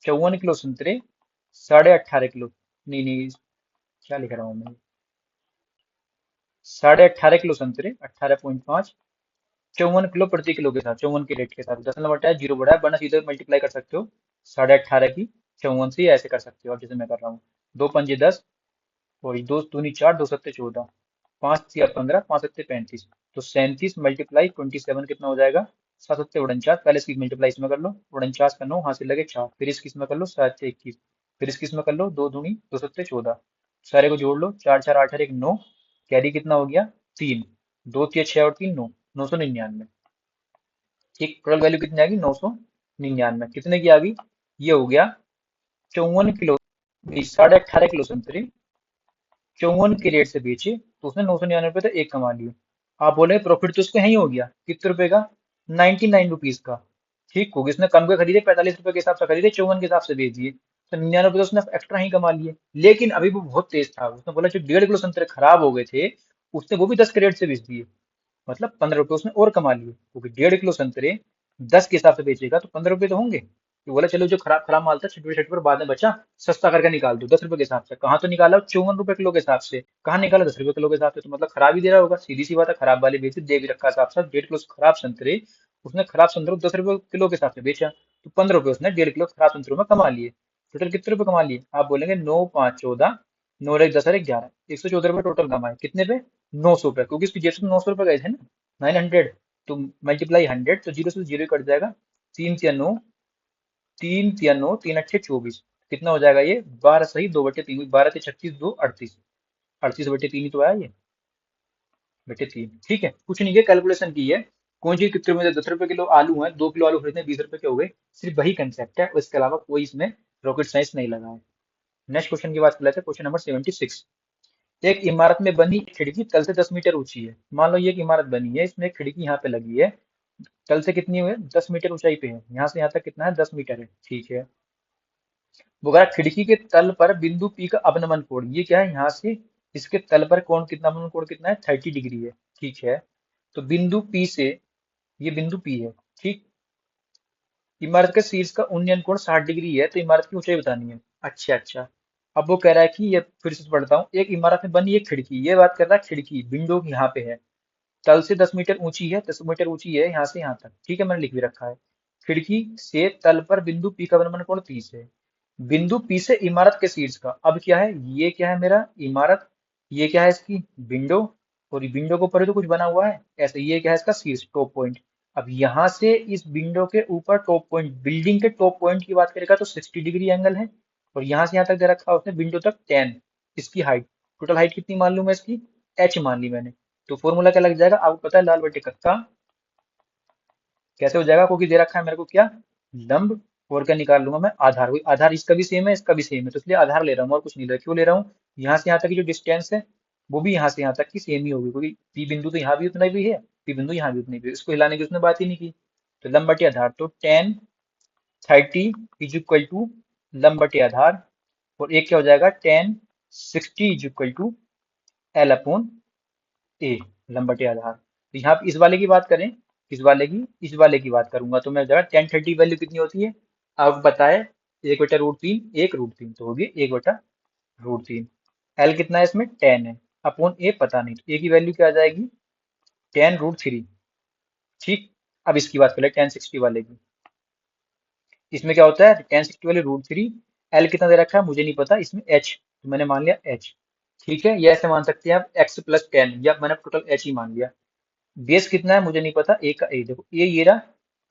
Speaker 1: 54 किलो संतरे, 18.5 किलो, नहीं नहीं, क्या लिख रहा हूँ मैं? 18.5 किलो संतरे, 18.5, 54 किलो प्रति किलो के साथ, 54 के रेट के साथ, 10 बटा है, जीरो बटा है, वरना सीधे मल्टीप्लाई कर सकते हो 18.5 की 54 से, ऐसे कर सकते हो और जैसे मैं कर रहा हूँ। 2 पंजे 10, और 2 दूनी 4, 2 सत्ते 14, 5 तिया 15, 5 सत्ते 35, तो 37 मल्टीप्लाई 27 कितना हो जाएगा? 7 सत्ते 49। पहले इसकी मल्टीप्लाई इसमें कर लो, 49 का 9 हाथ से लगे 4, फिर इसकी इसमें कर लो 7 से 21, फिर इसकी इसमें कर लो 2 दूनी 2 सत्ते 14, सारे को जोड़ लो, 4 4 8 और 1 9, कैरी कितना हो गया? 3, 2 तिया 6 और 3 9, 999। ठीक, टोटल वैल्यू कितनी आ गई? 999। कितने की आ गई? ये हो गया 54 किलो, 18.5 किलो संतरे 54 के रेट से बेचे तो उसने 999 रुपए तो एक कमा लिए। आप बोले प्रॉफिट तो उसका यही हो गया, कितने रुपए का? 99 रुपीज का। ठीक, होगी उसने कम के खरीदे, 45 रुपए के हिसाब से खरीदे, 54 के हिसाब से बेच दिए, तो 99 रुपए तो उसने एक्स्ट्रा ही कमा लिए। लेकिन अभी वो बहुत तेज था, उसने बोला जो 1.5 किलो संतरे खराब हो गए थे उसने वो भी 10 के रेट से बेच दिए, मतलब 15 रुपए उसने और कमा लिए, क्योंकि 1.5 किलो संतरे 10 के हिसाब से बेचेगा तो 15 रुपए तो होंगे। तो बोला चलो जो खराब खराब माल था छठ छठ पर बाद में बचा, सस्ता करके निकाल दो 10 रुपए के हिसाब से। कहाँ तो निकाला? 54 रुपए किलो के हिसाब से। कहाँ निकाला? 10 रुपए किलो के हिसाब से, तो मतलब खराब ही दे रहा होगा, सीधी सी बात है, खराब वाले बेचे, दे भी रखा साफ साफ 1.5 किलो खराब संतरे, उसने खराब संतरे को 10 रुपए किलो के हिसाब से बेचा, तो 15 रुपए उसने 1.5 किलो खराब संतरों में कमा लिए। टोटल कितने रुपए कमा लिए? आप बोलेंगे 9 5 14, 9 और 1 10 और 11, 114 रुपए टोटल कमाए। कितने पे? 900 पे, क्योंकि उसकी जेब से 900 रुपए गए थे ना, 900। तो मल्टीप्लाई 100, तो जीरो से जीरो कट जाएगा। तीन तिया नौ, तीन तिया नौ, तीन अट्ठे 24, कितना हो जाएगा ये? 12 सही 2/3, 12 ते 36, 2 38, 38/3 ही तो आया ये, बटे तीन। ठीक है, कुछ नहीं है, कैलकुलेशन की है। कौन चीज कितने में 10 रुपए किलो आलू है, 2 किलो आलू खरीदने 20 रुपए के हो गए। सिर्फ वही कंसेप्ट है, उसके अलावा कोई इसमें रॉकेट साइंस नहीं लगा है। नेक्स्ट क्वेश्चन की बात कर लेते हैं, क्वेश्चन नंबर 76। एक इमारत में बनी एक खिड़की तल से 10 मीटर ऊंची है। मान लो ये एक इमारत बनी है, इसमें एक खिड़की यहाँ पे लगी है, तल से कितनी है? 10 मीटर ऊंचाई पे है, यहाँ से यहाँ तक कितना है? 10 मीटर है। ठीक है, वो कह रहा है, खिड़की के तल पर बिंदु पी का अवनमन कोण, ये क्या है? यहाँ से इसके तल पर कोण कितना, अवनमन कोण कितना है? 30 डिग्री है। ठीक है, तो बिंदु पी से, ये बिंदु पी है, ठीक। इमारत के शीर्ष का उन्नयन कोण 60 डिग्री है, तो इमारत की ऊंचाई बतानी है। अच्छा अच्छा, अब वो कह रहा है कि, ये फिर से पढ़ता हूँ, एक इमारत में बनी एक खिड़की, ये बात कर रहा है खिड़की, विंडो यहाँ पे है, तल से 10 मीटर ऊंची है, 10 मीटर ऊंची है यहाँ से यहाँ तक। ठीक है, मैंने लिख भी रखा है। खिड़की से तल पर बिंदु पी का अवनमन कोण 30 है। बिंदु पी से इमारत के शीर्ष का, अब क्या है? ये क्या है मेरा? इमारत। ये क्या है इसकी? विंडो। और विंडो के ऊपर ही तो कुछ बना हुआ है ऐसे, ये क्या है इसका? शीर्ष, टॉप पॉइंट। अब यहाँ से इस विंडो के ऊपर टॉप पॉइंट, बिल्डिंग के टॉप पॉइंट की बात करेगा तो 60 डिग्री एंगल है। और यहाँ से यहाँ तक दे रखा है उसने, विंडो तक 10। इसकी हाइट, टोटल हाइट कितनी मान लूं मैं इसकी? एच मान ली मैंने। तो फॉर्मूला क्या लग जाएगा? आपको पता है, लाल बटे कक्का। कैसे हो जाएगा? क्योंकि दे रखा है मेरे को क्या? लंब। और क्या निकाल लूंगा मैं? आधार। वही आधार, इसका भी सेम है, इसका भी सेम है, तो इसलिए आधार ले रहा हूँ और कुछ नहीं ले रहा। क्यों ले रहा हूँ? यहाँ से यहाँ तक की जो डिस्टेंस है, वो भी यहाँ से यहाँ तक की सेम ही होगी, क्योंकि पी बिंदु तो यहाँ भी उतना भी है, पी बिंदु यहाँ भी उतनी भी है, इसको हिलाने की उसने बात ही नहीं की। तो लंब बटे आधार, तो 10 30 इज इक्वल टू लंब बटे आधार। और एक क्या हो जाएगा? 10 60 is equal to L upon A, लंब बटे आधार। तो यहाँ पे इस वाले की बात करें, इस वाले की बात करूंगा, तो मैं जगह 10 30 वैल्यू कितनी होती है? अब बताए, 1/√3, 1√3, तो होगी 1/√3। एल कितना है इसमें? 10 है, अपॉन ए पता नहीं, तो ए की वैल्यू क्या आ जाएगी? 10√3। ठीक, अब इसकी बात करें 10 60 वाले की। इसमें क्या होता है? 10 60 वाले √3। एल कितना दे रखा है मुझे नहीं पता, इसमें एच, तो मैंने मान लिया एच। ठीक है, ये ऐसे मान सकते हैं आप, x + 10, या मैंने टोटल एच ही मान लिया। बेस कितना है मुझे नहीं पता, ए का ए, देखो ए ये रहा,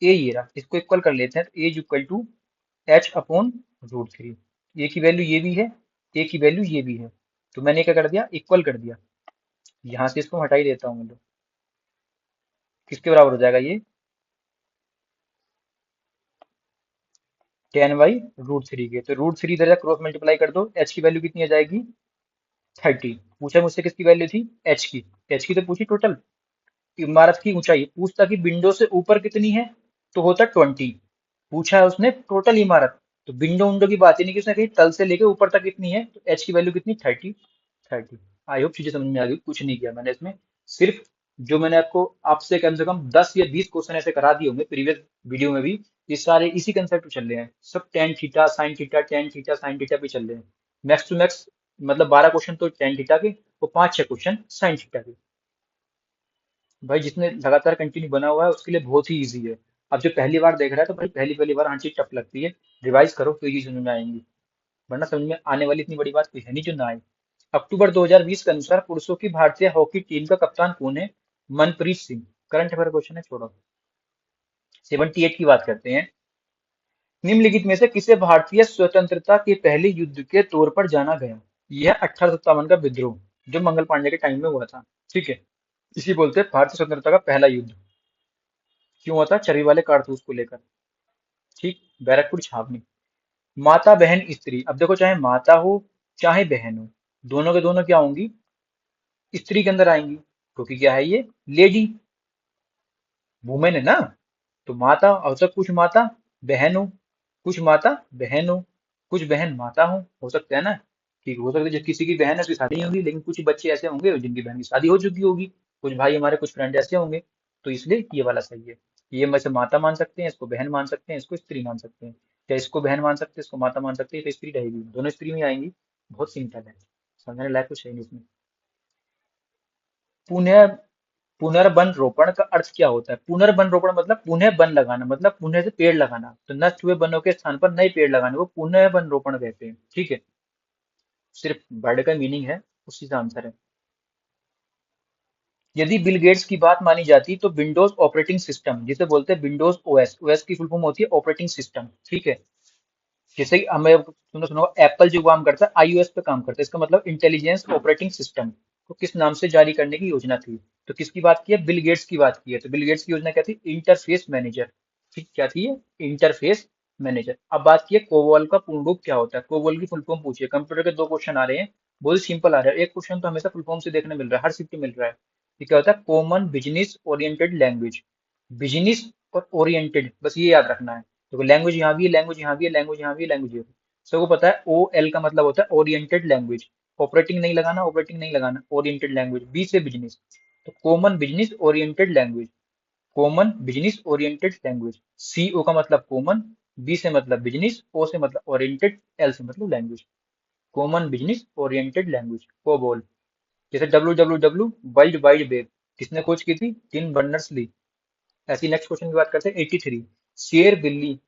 Speaker 1: ए ये रहा, इसको इक्वल कर लेते हैं, तो A is equal to H upon √3। A की वैल्यू ये भी है, ए की वैल्यू ये भी है, तो मैंने क्या कर दिया? इक्वल कर दिया। यहाँ से इसको हटा ही देता हूँ मैं, तो किसके बराबर हो जाएगा ये? 10/√3 के। तो √3 इधर क्रॉस मल्टीप्लाई कर दो, एच की वैल्यू कितनी आ जाएगी? 30। पूछा मुझसे किसकी वैल्यू थी? एच की। एच की तो पूछी टोटल, इमारत की ऊंचाई पूछता कि विंडो से ऊपर कितनी है, तो होता 20। पूछा है उसने टोटल इमारत, तो विंडो विंडो की बात ही नहीं की उसने, कही तल से लेके ऊपर तक कितनी है, तो एच की वैल्यू कितनी? 30। 30। आई होप चीजें समझ में आ गई। कुछ नहीं किया मैंने इसमें, सिर्फ जो मैंने आपको, आपसे कम से कम 10 या 20 क्वेश्चन ऐसे करा दिए होंगे प्रीवियस वीडियो में भी, ये सारे इसी कंसेप्ट पे चल रहे हैं, सब tan theta sine theta, tan theta sine theta पे चल रहे हैं। मैक्स टू मैक्स मतलब 12 क्वेश्चन तो टेन थीटा के, और 5 6 क्वेश्चन साइन थीटा के। भाई जिसने लगातार कंटिन्यू बना हुआ है उसके लिए बहुत ही इजी है। अब जो पहली बार देख रहा है, तो भाई पहली पहली बार हर चीज टफ लगती है, रिवाइज करो तो ये समझ में आएंगी, वरना समझ में आने वाली इतनी बड़ी बात कोई है नहीं जो ना आए। अक्टूबर 2020 के अनुसार पुरुषों की भारतीय हॉकी टीम का कप्तान कौन है? Manpreet Singh. Current affair question है, छोड़ो। 78 की बात करते हैं। निम्नलिखित में से किसे भारतीय स्वतंत्रता के पहले युद्ध के तौर पर जाना गया? यह 1857 का विद्रोह, जो मंगल पांडे के टाइम में हुआ था। ठीक है, इसी बोलते हैं भारतीय स्वतंत्रता का पहला युद्ध। क्यों हुआ था? चरबी वाले कारतूस को लेकर। ठीक, बैरकपुर छावनी। माता बहन स्त्री, अब देखो चाहे माता हो चाहे बहन हो, दोनों के दोनों क्या होंगी? स्त्री के अंदर आएंगी, क्योंकि क्या है ये? लेडी, वुमेन है ना। तो माता, और सब कुछ माता बहन हो, कुछ माता बहन हो, कुछ बहन माता हो सकता है ना। ठीक, हो सकता है जब किसी की बहन है उसकी शादी नहीं होगी, लेकिन कुछ बच्चे ऐसे होंगे जिनकी बहन की शादी हो चुकी होगी, कुछ भाई हमारे, कुछ फ्रेंड ऐसे होंगे, तो इसलिए ये वाला सही है। ये में से माता मान सकते हैं, इसको बहन मान सकते हैं, इसको स्त्री मान सकते हैं, या इसको बहन मान सकते हैं, इसको माता मान सकते हैं, तो स्त्री रहेगी, दोनों स्त्री में आएंगी। बहुत सिंपल है, समझने लायक कुछ है नहीं इसमें। पुनः पुनर्वन रोपण का अर्थ क्या होता है? पुनर्वन रोपण मतलब पुनः वन लगाना, मतलब पुनः से पेड़ लगाना, तो नष्ट हुए वनों के स्थान पर नए पेड़ लगाने को पुनः वन रोपण कहते हैं। ठीक है, सिर्फ वर्ड का मीनिंग है, उसी का आंसर है। यदि बिल गेट्स की बात मानी जाती तो विंडोज ऑपरेटिंग सिस्टम, जिसे बोलते हैं विंडोज ओएस, ओएस की फुल फॉर्म होती है ऑपरेटिंग सिस्टम, ठीक है। जैसे कि हमें तुमने सुना होगा एप्पल जो काम करता है आईओएस पे काम करता है, इसका मतलब इंटेलिजेंस ऑपरेटिंग सिस्टम को किस नाम से जारी करने की योजना थी। तो किसकी बात की है, बिल गेट्स की बात की है। तो बिल गेट्स की योजना क्या थी, इंटरफेस मैनेजर, ठीक क्या थी ये, इंटरफेस मैनेजर। अब बात की है कोबोल का पूर्ण रूप क्या होता है। कोबोल की फुल फॉर्म पूछिए, कंप्यूटर के दो क्वेश्चन आ रहे हैं, बहुत सिंपल आ रहा है। एक क्वेश्चन तो हमेशा फुल फॉर्म से देखने मिल रहा है, हर शिफ्ट में मिल रहा है। ये क्या होता है, common business oriented language. Business और ओरिएंटेड, बस ये याद रखना है। तो लैंग्वेज यहाँ भी है, लैंग्वेज यहाँ भी है, लैंग्वेज यहाँ भी है, लैंग्वेज सबको पता है। ओ एल का मतलब होता है ओरिएंटेड लैंग्वेज, ऑपरेटिंग नहीं लगाना, ऑपरेटिंग नहीं लगाना, ओरिएंटेड लैंग्वेज। बी से बिजनेस, तो common business oriented language, common business oriented language. C O का मतलब कॉमन, बी से मतलब बिजनेस, ओ से मतलब ओरिएंटेड, एल से मतलब language, common business oriented language, COBOL. जैसे W W W, world wide web, किसने खोज की थी, टिम बर्नर्स ली। ऐसी नेक्स्ट क्वेश्चन की बात करते हैं 83। शेर बिल्ली,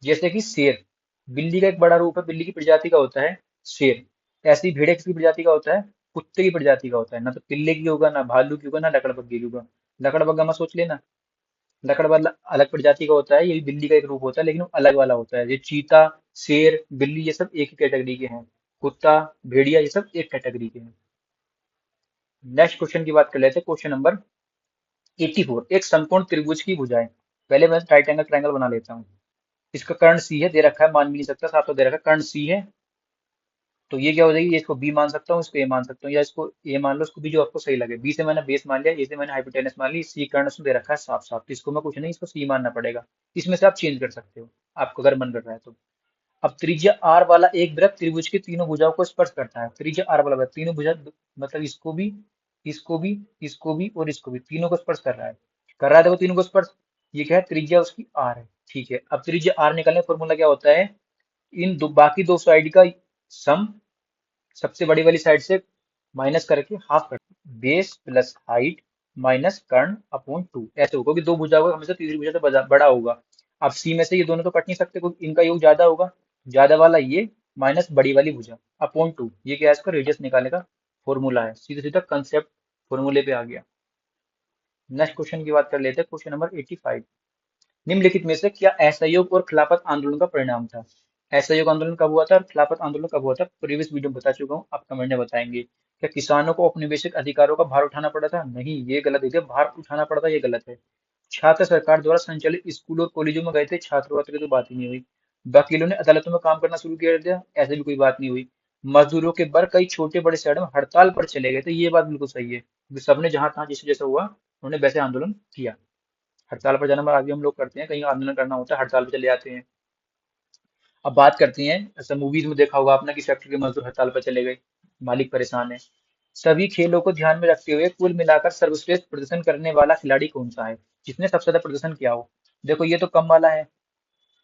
Speaker 1: जैसे कि शेर, बिल्ली का एक बड़ा रूप है, बिल्ली की प्रजाति का होता है शेर। ऐसी भेड़िया किसकी प्रजाति का होता है, कुत्ते की प्रजाति का होता है। ना तो पिल्ले की होगा, ना भालू की होगा, ना लकड़बग्गे की होगा। लकड़बग्गा मत सोच लेना, लकड़बग्गा अलग प्रजाति का होता है, ये भी बिल्ली का एक रूप होता है, लेकिन वो अलग वाला होता है। ये चीता, शेर, बिल्ली, ये सब एक ही कैटेगरी के हैं। कुत्ता, भेड़िया, ये सब एक कैटेगरी के हैं। नेक्स्ट क्वेश्चन की बात कर लेते हैं, क्वेश्चन नंबर 84। एक समकोण त्रिभुज की भुजाएं, पहले मैं राइट एंगल ट्रायंगल बना लेता हूँ। इसका कर्ण सी है, दे रखा है, मान भी नहीं सकता, साफ तो दे रखा है कर्ण सी है। तो ये क्या हो जाएगी, ये इसको बी मान सकता हूँ, इसको ए मान सकता हूँ, या इसको ए मान लो, इसको बी, जो आपको सही लगे। बी से मैंने बेस मान लिया, ए से मैंने हाइपोटेनस मान ली, सी कर्ण उसमें दे रखा है साफ साफ, तो इसको मैं कुछ नहीं, इसको सी मानना पड़ेगा। इसमें से आप चेंज कर सकते हो, आपको अगर मन कर रहा है तो। अब त्रिज्या आर वाला एक वृत्त त्रिभुज की तीनों भुजाओं को स्पर्श करता है। त्रिज्या आर वाला वृत्त तीनों भुजा, मतलब इसको भी, इसको भी, इसको भी और इसको भी, तीनों को स्पर्श कर रहा है। कर रहा है, देखो तीनों को स्पर्श। ये क्या है, त्रिज्या उसकी आर है, ठीक है। अब त्रिज्या आर निकालने का फॉर्मूला क्या होता है, इन दो बाकी दो साइड का सम, सबसे बड़ी वाली साइड से माइनस करके हाफ कर, बेस प्लस हाइट माइनस कर्ण अपॉन टू, ऐसे होगा कि दो भुजा होगा, हमेशा तीसरी भुजा से बड़ा होगा। अब सी में से ये दोनों तो कट नहीं सकते, क्योंकि इनका योग ज्यादा होगा, ज्यादा वाला ये माइनस बड़ी वाली भुजा अपॉन टू। ये क्या है, इसका रेडियस निकालने का फॉर्मूला है, सीधा सीधा कंसेप्ट फॉर्मूले पे आ गया। नेक्स्ट क्वेश्चन की बात कर लेते हैं, क्वेश्चन नंबर 85। निम्नलिखित में से क्या असहयोग और खिलाफत आंदोलन का परिणाम था। असहयोग आंदोलन कब हुआ था और खिलाफत आंदोलन कब हुआ था, प्रीवियस वीडियो में बता चुका हूँ, आप कमेंट में बताएंगे। क्या किसानों को औपनिवेशिक अधिकारों का भार उठाना पड़ा था, नहीं, ये गलत है। भार उठाना पड़ा था, ये गलत है। छात्र सरकार द्वारा संचालित स्कूल और कॉलेजों में गए थे, छात्रों की तो बात ही नहीं हुई। वकीलों ने अदालतों में काम करना शुरू कर दिया, ऐसे भी कोई बात नहीं हुई। मजदूरों के वर्ग कई छोटे बड़े शहरों में हड़ताल पर चले गए थे, ये बात बिल्कुल सही है, क्योंकि सबने जहां तहां जैसे जैसा हुआ उन्होंने वैसे आंदोलन किया। हड़ताल पर जाना आज भी हम लोग करते हैं, कहीं आंदोलन करना होता है हड़ताल पर चले जाते हैं। अब बात करते हैं, ऐसा मूवीज में देखा होगा आपने कि फैक्ट्री के मजदूर हड़ताल पर चले गए, मालिक परेशान है। सभी खेलों को ध्यान में रखते हुए कुल मिलाकर सर्वश्रेष्ठ प्रदर्शन करने वाला खिलाड़ी कौन सा है, जिसने सबसे ज्यादा प्रदर्शन किया हो। देखो ये तो कम वाला है,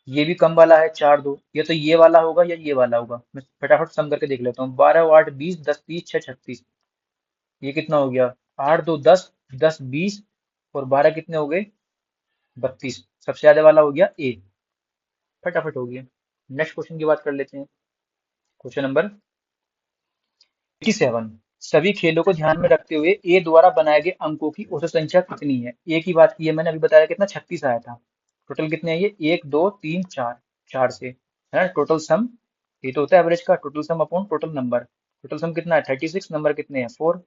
Speaker 1: ये भी कम वाला है, 4 2, ये तो ये वाला होगा या ये वाला होगा। मैं फटाफट सम करके देख लेता हूँ, 12 8 20 10 30 6 36, ये कितना हो गया, 8 2 10, 10 20 और 12 कितने हो गए, 32। सबसे ज्यादा वाला हो गया ए, फटाफट हो गया। नेक्स्ट क्वेश्चन की बात कर लेते हैं, क्वेश्चन नंबर 87। सभी खेलों को ध्यान में रखते हुए ए द्वारा बनाए गए अंकों की औसत संख्या कितनी है। ए की बात की है मैंने, अभी बताया कितना, 36 आया था। टोटल कितने हैं ये, 1 2 3 4, चार से है ना। टोटल सम, ये तो होता है एवरेज का, total sum upon total number. Total sum कितना है 36, नंबर कितने हैं 4,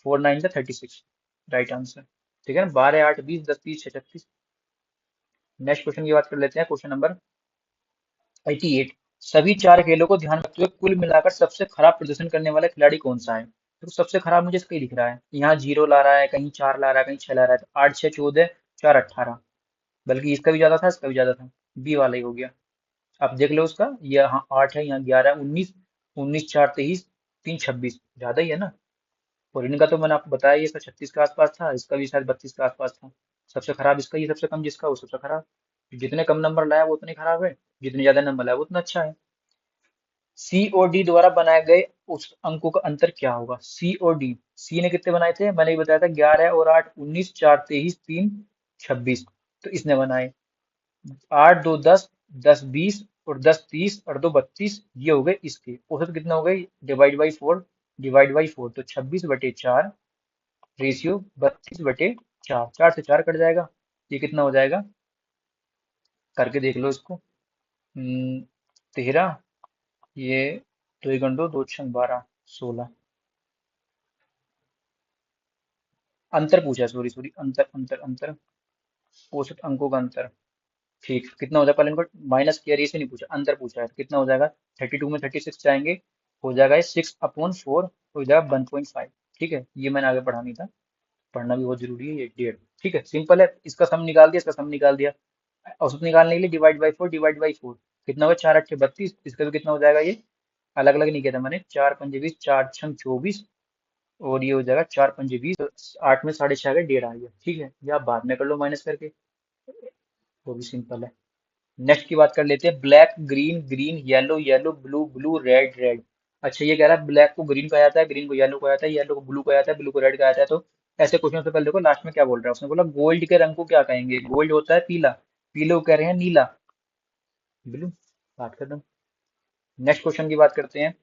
Speaker 1: 4 9 36, राइट आंसर, ठीक है ना। 12 8 20 10 30 6 36। नेक्स्ट क्वेश्चन की बात कर लेते हैं, क्वेश्चन नंबर 88। सभी चार खेलों को ध्यान में रखते हुए कुल मिलाकर सबसे खराब प्रदर्शन करने वाला खिलाड़ी कौन सा है। तो सबसे खराब मुझे इसका ही दिख रहा है, यहाँ 0 ला रहा है, कहीं 4 ला रहा है, कहीं 6 ला रहा है, तो 8 6 14, 4 18, बल्कि इसका भी ज्यादा था, इसका भी ज्यादा था, बी वाला ही हो गया। आप देख लो उसका, ये यहाँ 8 है, यहाँ 11 19, 19 4 23, 3 26, ज्यादा ही है ना। और इनका तो मैंने आपको बताया, ये इसका 36 के आसपास था, इसका भी शायद 32 के आसपास था। सबसे खराब इसका, ये सबसे कम जिसका वो सबसे खराब। जितने कम नंबर लाया वो उतने खराब है, जितने ज्यादा नंबर लाया वो उतना अच्छा है। सी और डी द्वारा बनाए गए उस अंकों का अंतर क्या होगा। सी और डी, सी ने कितने बनाए थे, मैंने ये बताया था, 11 और 8 19, 4 23, 3 26, तो इसने बनाए। 8 2 10, 10 20 और 10 30 और 2 32, ये हो गए इसके। औसत कितना हो गई, डिवाइड बाई 4, डिवाइड बाई 4, तो 26/4 रेशियो 32/4, 4 से 4 कट जाएगा। ये कितना हो जाएगा, करके देख लो इसको। 13, ये 2 × 2 2 × 12, 16। अंतर पूछा है, सॉरी सॉरी, अंतर अंतर अंतर, औसत अंकों का अंतर। ठीक, कितना हो जाएगा, पहले इनको माइनस किया, ये से नहीं पूछा, अंतर पूछा है, तो कितना हो जाएगा, 32 में 36 जाएंगे, हो जाएगा ये 6/4, हो जाएगा 1.5। ठीक है, ये मैंने आगे पढ़ा नहीं था, पढ़ना भी बहुत जरूरी है, ये 1.5। ठीक है, सिंपल है, इसका सम निकाल दिया, इसका सम निकाल दिया। औसत निकालने के लिए डिवाइड बाई 4, डिवाइड बाई 4, कितना होगा, 4×8 = 32, इसका भी कितना हो जाएगा ये, अलग अलग नहीं किया था मैंने, 4×5 = 20, 4×6 = 24, और ये हो जाएगा 4×5 = 20, 8 में 6.5 का 1.5 आ गया। ठीक है, ये आप बाद में कर लो माइनस करके, वो भी सिंपल है। नेक्स्ट की बात कर लेते हैं, black green, green yellow, yellow blue, blue red, red. अच्छा, ये कह रहा है ब्लैक को ग्रीन कहा जाता है, ग्रीन को येलो कहा जाता है, येलो को ब्लू कहा जाता है, ब्लू को रेड कहा जाता है। तो ऐसे क्वेश्चन से पहले देखो लास्ट में क्या बोल रहा है, उसने बोला गोल्ड के रंग को क्या कहेंगे, गोल्ड होता है पीला, पीले को कह रहे हैं नीला, ब्लू। बात कर दो। नेक्स्ट क्वेश्चन की बात करते हैं,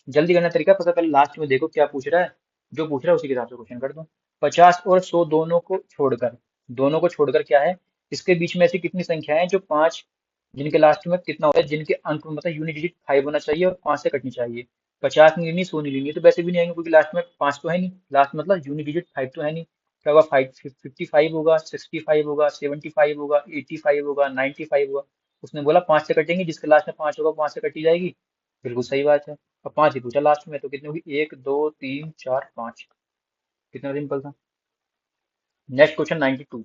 Speaker 1: जल्दी करना तरीका पता, पहले लास्ट में देखो क्या पूछ रहा है, जो पूछ रहा है उसी के हिसाब से क्वेश्चन कर दो। 50 और 100 दोनों को छोड़कर क्या है, इसके बीच में ऐसी कितनी संख्याएं हैं जो 5, जिनके लास्ट में कितना होता है, जिनके अंक में मतलब यूनिट डिजिट 5 होना चाहिए और 5 से कटनी चाहिए। 50 नहीं लेनी, 100 नहीं लेनी, तो वैसे भी नहीं आएंगे क्योंकि लास्ट में 5 तो है नहीं, लास्ट मतलब यूनिट डिजिट 5 तो है नहीं। क्या होगा, 55 होगा, 65 होगा, 75 होगा, 85 होगा, 95 होगा। उसने बोला 5 से कटेंगे, जिसके लास्ट में 5 होगा 5 से कटी जाएगी। बिल्कुल सही बात है, और 5 ही पूछा लास्ट में, तो कितनी होगी, 1 2 3 4 5। कितना सिंपल था। नेक्स्ट क्वेश्चन 92,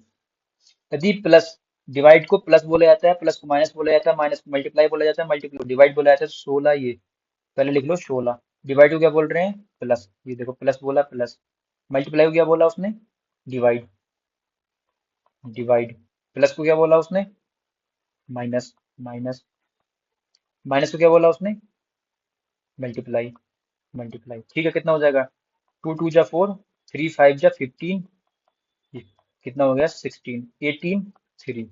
Speaker 1: यदि प्लस, डिवाइड को प्लस बोला जाता है, प्लस को माइनस बोला जाता है, माइनस को मल्टीप्लाई बोला जाता है, मल्टीप्लाई को डिवाइड बोला जाता है। 16, ये पहले लिख लो 16, डिवाइड को क्या बोल रहे हैं, प्लस, ये देखो प्लस बोला, प्लस, मल्टीप्लाई को क्या बोला उसने, डिवाइड, डिवाइड, प्लस को क्या बोला उसने, माइनस, माइनस, माइनस को क्या बोला उसने, मल्टीप्लाई, मल्टीप्लाई। ठीक है, कितना हो जाएगा, 2 2 = 4, 3 5 = 15, ये कितना हो गया, 16, 18, 3,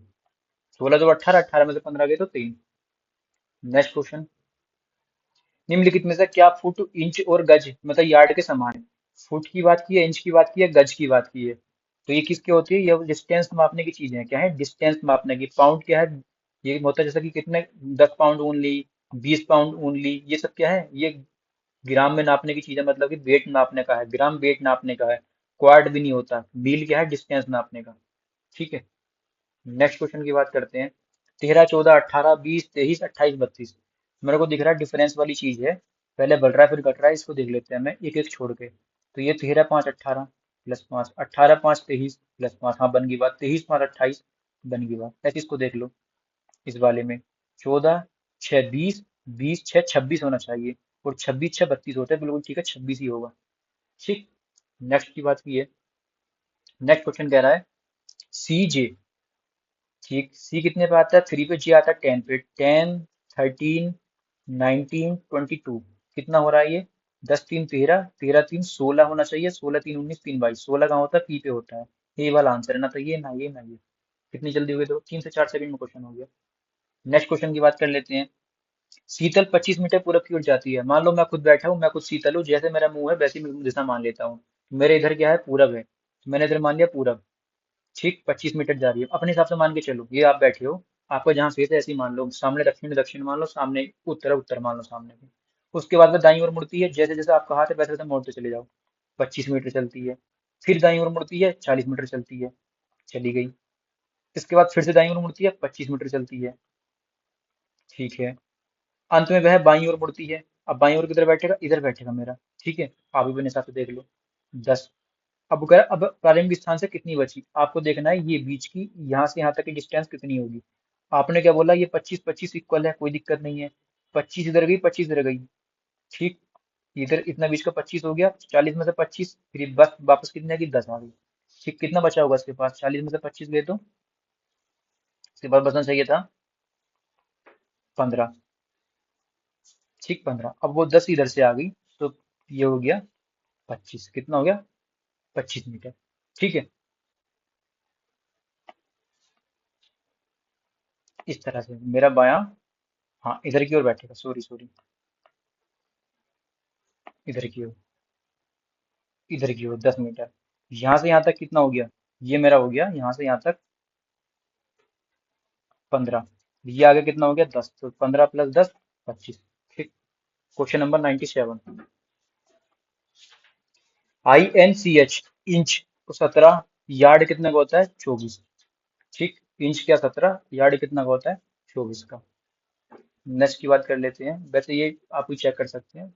Speaker 1: 16 तो 18, 18 में से 15 गए तो 3। नेक्स्ट क्वेश्चन, निम्नलिखित में से क्या फुट, इंच और गज मतलब यार्ड के समान है। फुट की बात की है, इंच की बात की है, गज की बात की है, तो ये किसके होती है, ये डिस्टेंस मापने की चीजें हैं, क्या है, डिस्टेंस मापने की। पाउंड क्या है, ये होता है जैसे कि कितने, 10 पाउंड ओनली, 20 पाउंड ओनली, ये सब क्या है, ये ग्राम में नापने की चीजें, मतलब कि वेट नापने का है, ग्राम वेट नापने का है। क्वार्ट भी नहीं होता, मील क्या है, डिस्टेंस नापने का। ठीक है, नेक्स्ट क्वेश्चन की बात करते हैं, 13 14 18 20 23 28 32। मेरे को दिख रहा है डिफरेंस वाली चीज है, पहले बढ़ रहा है फिर घट रहा है, इसको देख लेते हैं मैं एक एक छोड़ के। तो ये 13 5 18 प्लस 5, 18 5 23 प्लस 5, हाँ बन गई बात, 23 5 28 बन गई बात। ऐसे इसको देख लो, इस वाले में 14 6 20, 20 6 26 होना चाहिए, और 26 6 32 होता है, बिल्कुल ठीक है, 26 ही होगा। ठीक, नेक्स्ट की बात की है, नेक्स्ट क्वेश्चन कह रहा है, सी जे, ठीक, सी कितने पे आता है, 3 पे, जी आता है 10 पे, 10 13 19 22, कितना हो रहा है ये, 10 3 13, 13 3 16 होना चाहिए, 16 3 19 3 22, 16 कहाँ होता है, पी पे होता है। ये वाला आंसर है ना, तो ये ना ये ना ये। कितनी जल्दी हो गई, तो 3 से 4 सेकंड में क्वेश्चन हो गया। नेक्स्ट क्वेश्चन की बात कर लेते हैं, शीतल 25 मीटर पूरब की ओर जाती है। मान लो मैं खुद बैठा हूँ, मैं खुद शीतल हूँ, जैसे मेरा मुंह है वैसे ही मैं दिशा मान लेता हूँ। मेरे इधर क्या है, पूरब है, तो मैंने इधर मान लिया पूरब। ठीक, 25 मीटर जा रही है, अपने हिसाब से मान के चलो, ये आप बैठे हो, आपका जहाँ फेस है ऐसे ही मान लो, सामने दक्षिण में दक्षिण मान लो, सामने उत्तर है उत्तर मान लो, सामने में। उसके बाद में दाईं ओर मुड़ती है, जैसे जैसे आपका हाथ है वैसे वैसे मोड़ते चले जाओ, 25 मीटर चलती है। फिर दाईं ओर मुड़ती है, 40 मीटर चलती है, चली गई। इसके बाद फिर से दाईं ओर मुड़ती है, 25 मीटर चलती है। ठीक है, अंत में वह बाईं ओर मुड़ती है। अब बाईं ओर किधर बैठेगा, इधर बैठेगा मेरा। ठीक है, आप भी अपने हिसाब से देख लो, 10। अब कह रहा है, अब प्रारंभिक स्थान से कितनी बची, आपको देखना है ये बीच की, यहाँ से यहाँ तक की डिस्टेंस कितनी होगी। आपने क्या बोला, ये 25 25 इक्वल है, कोई दिक्कत नहीं है, 25 इधर गई, 25 इधर गई। ठीक, इधर इतना बीच का 25 हो गया, 40 में से 25, फिर बस वापस कितने की, 10 आ गई। ठीक, कितना बचा होगा इसके पास, 40 में से 25 गए तो इसके पास बचना चाहिए था 15। ठीक, 15, अब वो 10 इधर से आ गई, तो ये हो गया 25, कितना हो गया, 25 मीटर। ठीक है, इस तरह से मेरा बायां, हाँ इधर की ओर बैठेगा, सॉरी सॉरी, इधर की ओर, इधर की ओर 10 मीटर। यहाँ से यहाँ तक कितना हो गया, ये मेरा हो गया यहाँ से यहाँ तक 15, ये आगे कितना हो गया 10, तो 15 + 10 25। ठीक। Question number 97। INCH इंच तो 17, यार्ड कितने का होता है 24। ठीक, इंच क्या 17, यार्ड कितना का होता है 24 का। नेक्स्ट की बात कर लेते हैं, वैसे ये आप भी चेक कर सकते हैं,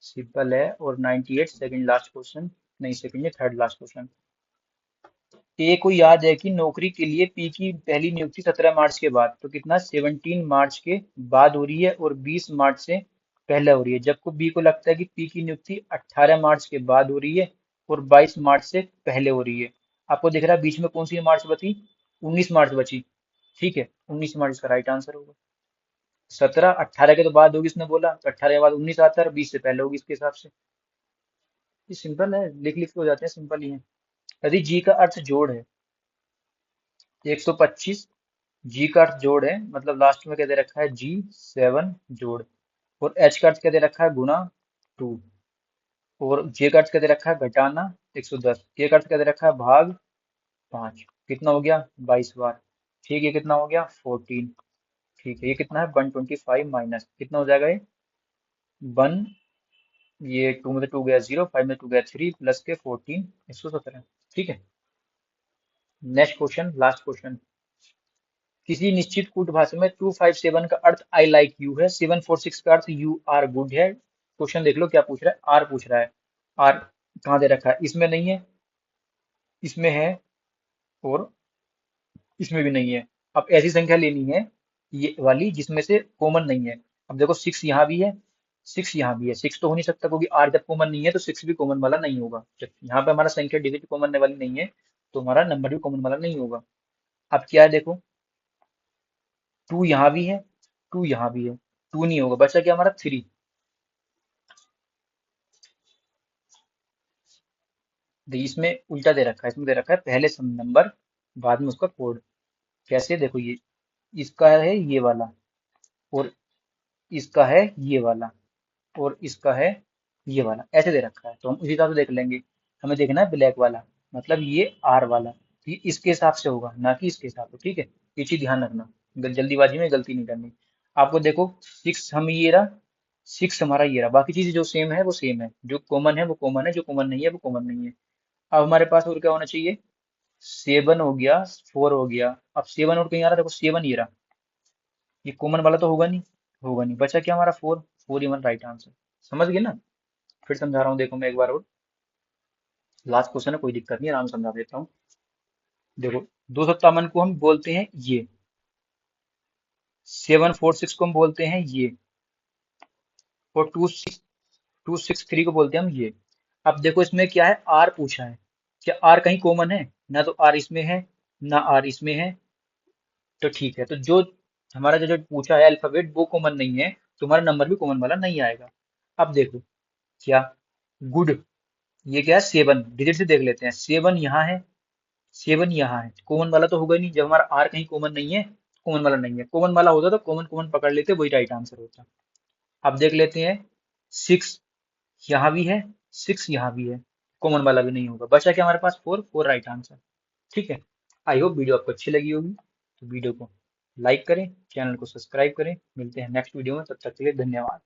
Speaker 1: सिंपल है। और 98 सेकंड लास्ट क्वेश्चन, नहीं सेकंड ये थर्ड लास्ट क्वेश्चन। ए को याद है कि नौकरी के लिए पी की पहली नियुक्ति 17 मार्च के बाद, तो कितना 17 मार्च के बाद हो रही है और 20 मार्च से पहले हो रही है, जबकि बी को लगता है कि पी की नियुक्ति 18 मार्च के बाद हो रही है और 22 मार्च से पहले हो रही है। आपको दिख रहा है बीच में कौन सी मार्च बची, 19 मार्च बची। ठीक है, 19 मार्च इसका राइट आंसर होगा। 17 18 के तो बाद होगी इसने बोला, तो 18 के बाद 19 आता है और 20 से पहले होगी इसके हिसाब से। ये सिंपल है, लिख लिख के हो जाते हैं, सिंपल ही है। यदि जी का अर्थ जोड़ है, 125 जी का अर्थ जोड़ है, मतलब लास्ट में क्या दे रखा है जी 7 जोड़, और एच का अर्थ क्या दे रखा है गुणा 2, और जे का अर्थ क्या दे रखा है घटाना 110, के का अर्थ क्या दे रखा है भाग 5। कितना हो गया 22 बार। ठीक है, कितना हो गया 14। ठीक है, ये कितना है 125 माइनस कितना हो जाएगा ये 1, ये 2 में से 2 गया 0, 5 में 2 गया 3, प्लस के 14 117। ठीक है। Next question, last question. किसी निश्चित कूट भाषा में 257 का अर्थ आई लाइक यू है, 746 का अर्थ यू आर गुड है। क्वेश्चन देख लो क्या पूछ रहा है, आर पूछ रहा है। आर कहाँ दे रखा है, इसमें नहीं है, इसमें है, और इसमें भी नहीं है। अब ऐसी संख्या लेनी है ये वाली जिसमें से कॉमन नहीं है। अब देखो 6 यहाँ भी है, 6 यहाँ भी है, 6 तो हो नहीं सकता क्योंकि आर जब कॉमन नहीं है तो 6 भी कॉमन वाला नहीं होगा। जब यहाँ पे हमारा संख्या डिजिट कॉमन वाली नहीं है तो हमारा नंबर भी कॉमन वाला नहीं होगा। अब क्या है देखो, 2 यहाँ भी है, 2 यहाँ भी है, 2 नहीं होगा, बचा क्या हमारा 3। देखिए इसमें उल्टा दे रखा है, इसमें दे रखा है पहले सम नंबर बाद में उसका कोड। कैसे देखो, ये इसका है ये वाला, और इसका है ये वाला, और इसका है ये वाला, ऐसे दे रखा है तो हम उसी हिसाब से देख लेंगे। हमें देखना है ब्लैक वाला, मतलब ये आर वाला, तो ये इसके हिसाब से होगा ना कि इसके हिसाब से। ठीक है, ये चीज ध्यान रखना, जल्दीबाजी में गलती नहीं करनी। आपको देखो 6 हम ये रहा, 6 हमारा ये रहा, बाकी चीजें जो सेम है वो सेम है, जो कॉमन है वो कॉमन है, जो कॉमन नहीं है वो कॉमन नहीं है। अब हमारे पास और क्या होना चाहिए, 7 हो गया, 4 हो गया। अब 7 और कहीं आ रहा, देखो 7 ये रहा, ये कॉमन वाला तो होगा नहीं, होगा नहीं, बचा क्या हमारा 4, 4 ही हमारा राइट आंसर। समझ गए ना। फिर समझा रहा हूँ, देखो मैं एक बार और, लास्ट क्वेश्चन है कोई दिक्कत नहीं, आराम से समझा देता हूँ। देखो 257 को हम बोलते हैं ये, 746 को हम बोलते हैं ये, और 263 को बोलते हैं हम ये। अब देखो इसमें क्या है, आर पूछा है, क्या आर कहीं कॉमन है, ना तो आर इसमें है ना आर इसमें है, तो ठीक है, तो जो हमारा जो जो पूछा है अल्फाबेट वो कॉमन नहीं है, तो हमारा नंबर भी कॉमन वाला नहीं आएगा। अब देखो क्या, गुड, ये क्या है 7, डिजिट से देख लेते हैं, 7 यहाँ है, 7 यहाँ है, कॉमन वाला तो होगा नहीं, जब हमारा आर कहीं कॉमन नहीं है, कॉमन वाला नहीं है। कॉमन वाला होता तो कॉमन कॉमन पकड़ लेते, वही राइट आंसर होता। अब देख लेते हैं 6 यहाँ भी है, 6 यहाँ भी है, कॉमन वाला भी नहीं होगा, बचा क्या हमारे पास 4, 4 राइट आंसर। ठीक है। आई होप वीडियो आपको अच्छी लगी होगी, तो वीडियो को लाइक करें, चैनल को सब्सक्राइब करें। मिलते हैं नेक्स्ट वीडियो में, तब तक के लिए धन्यवाद।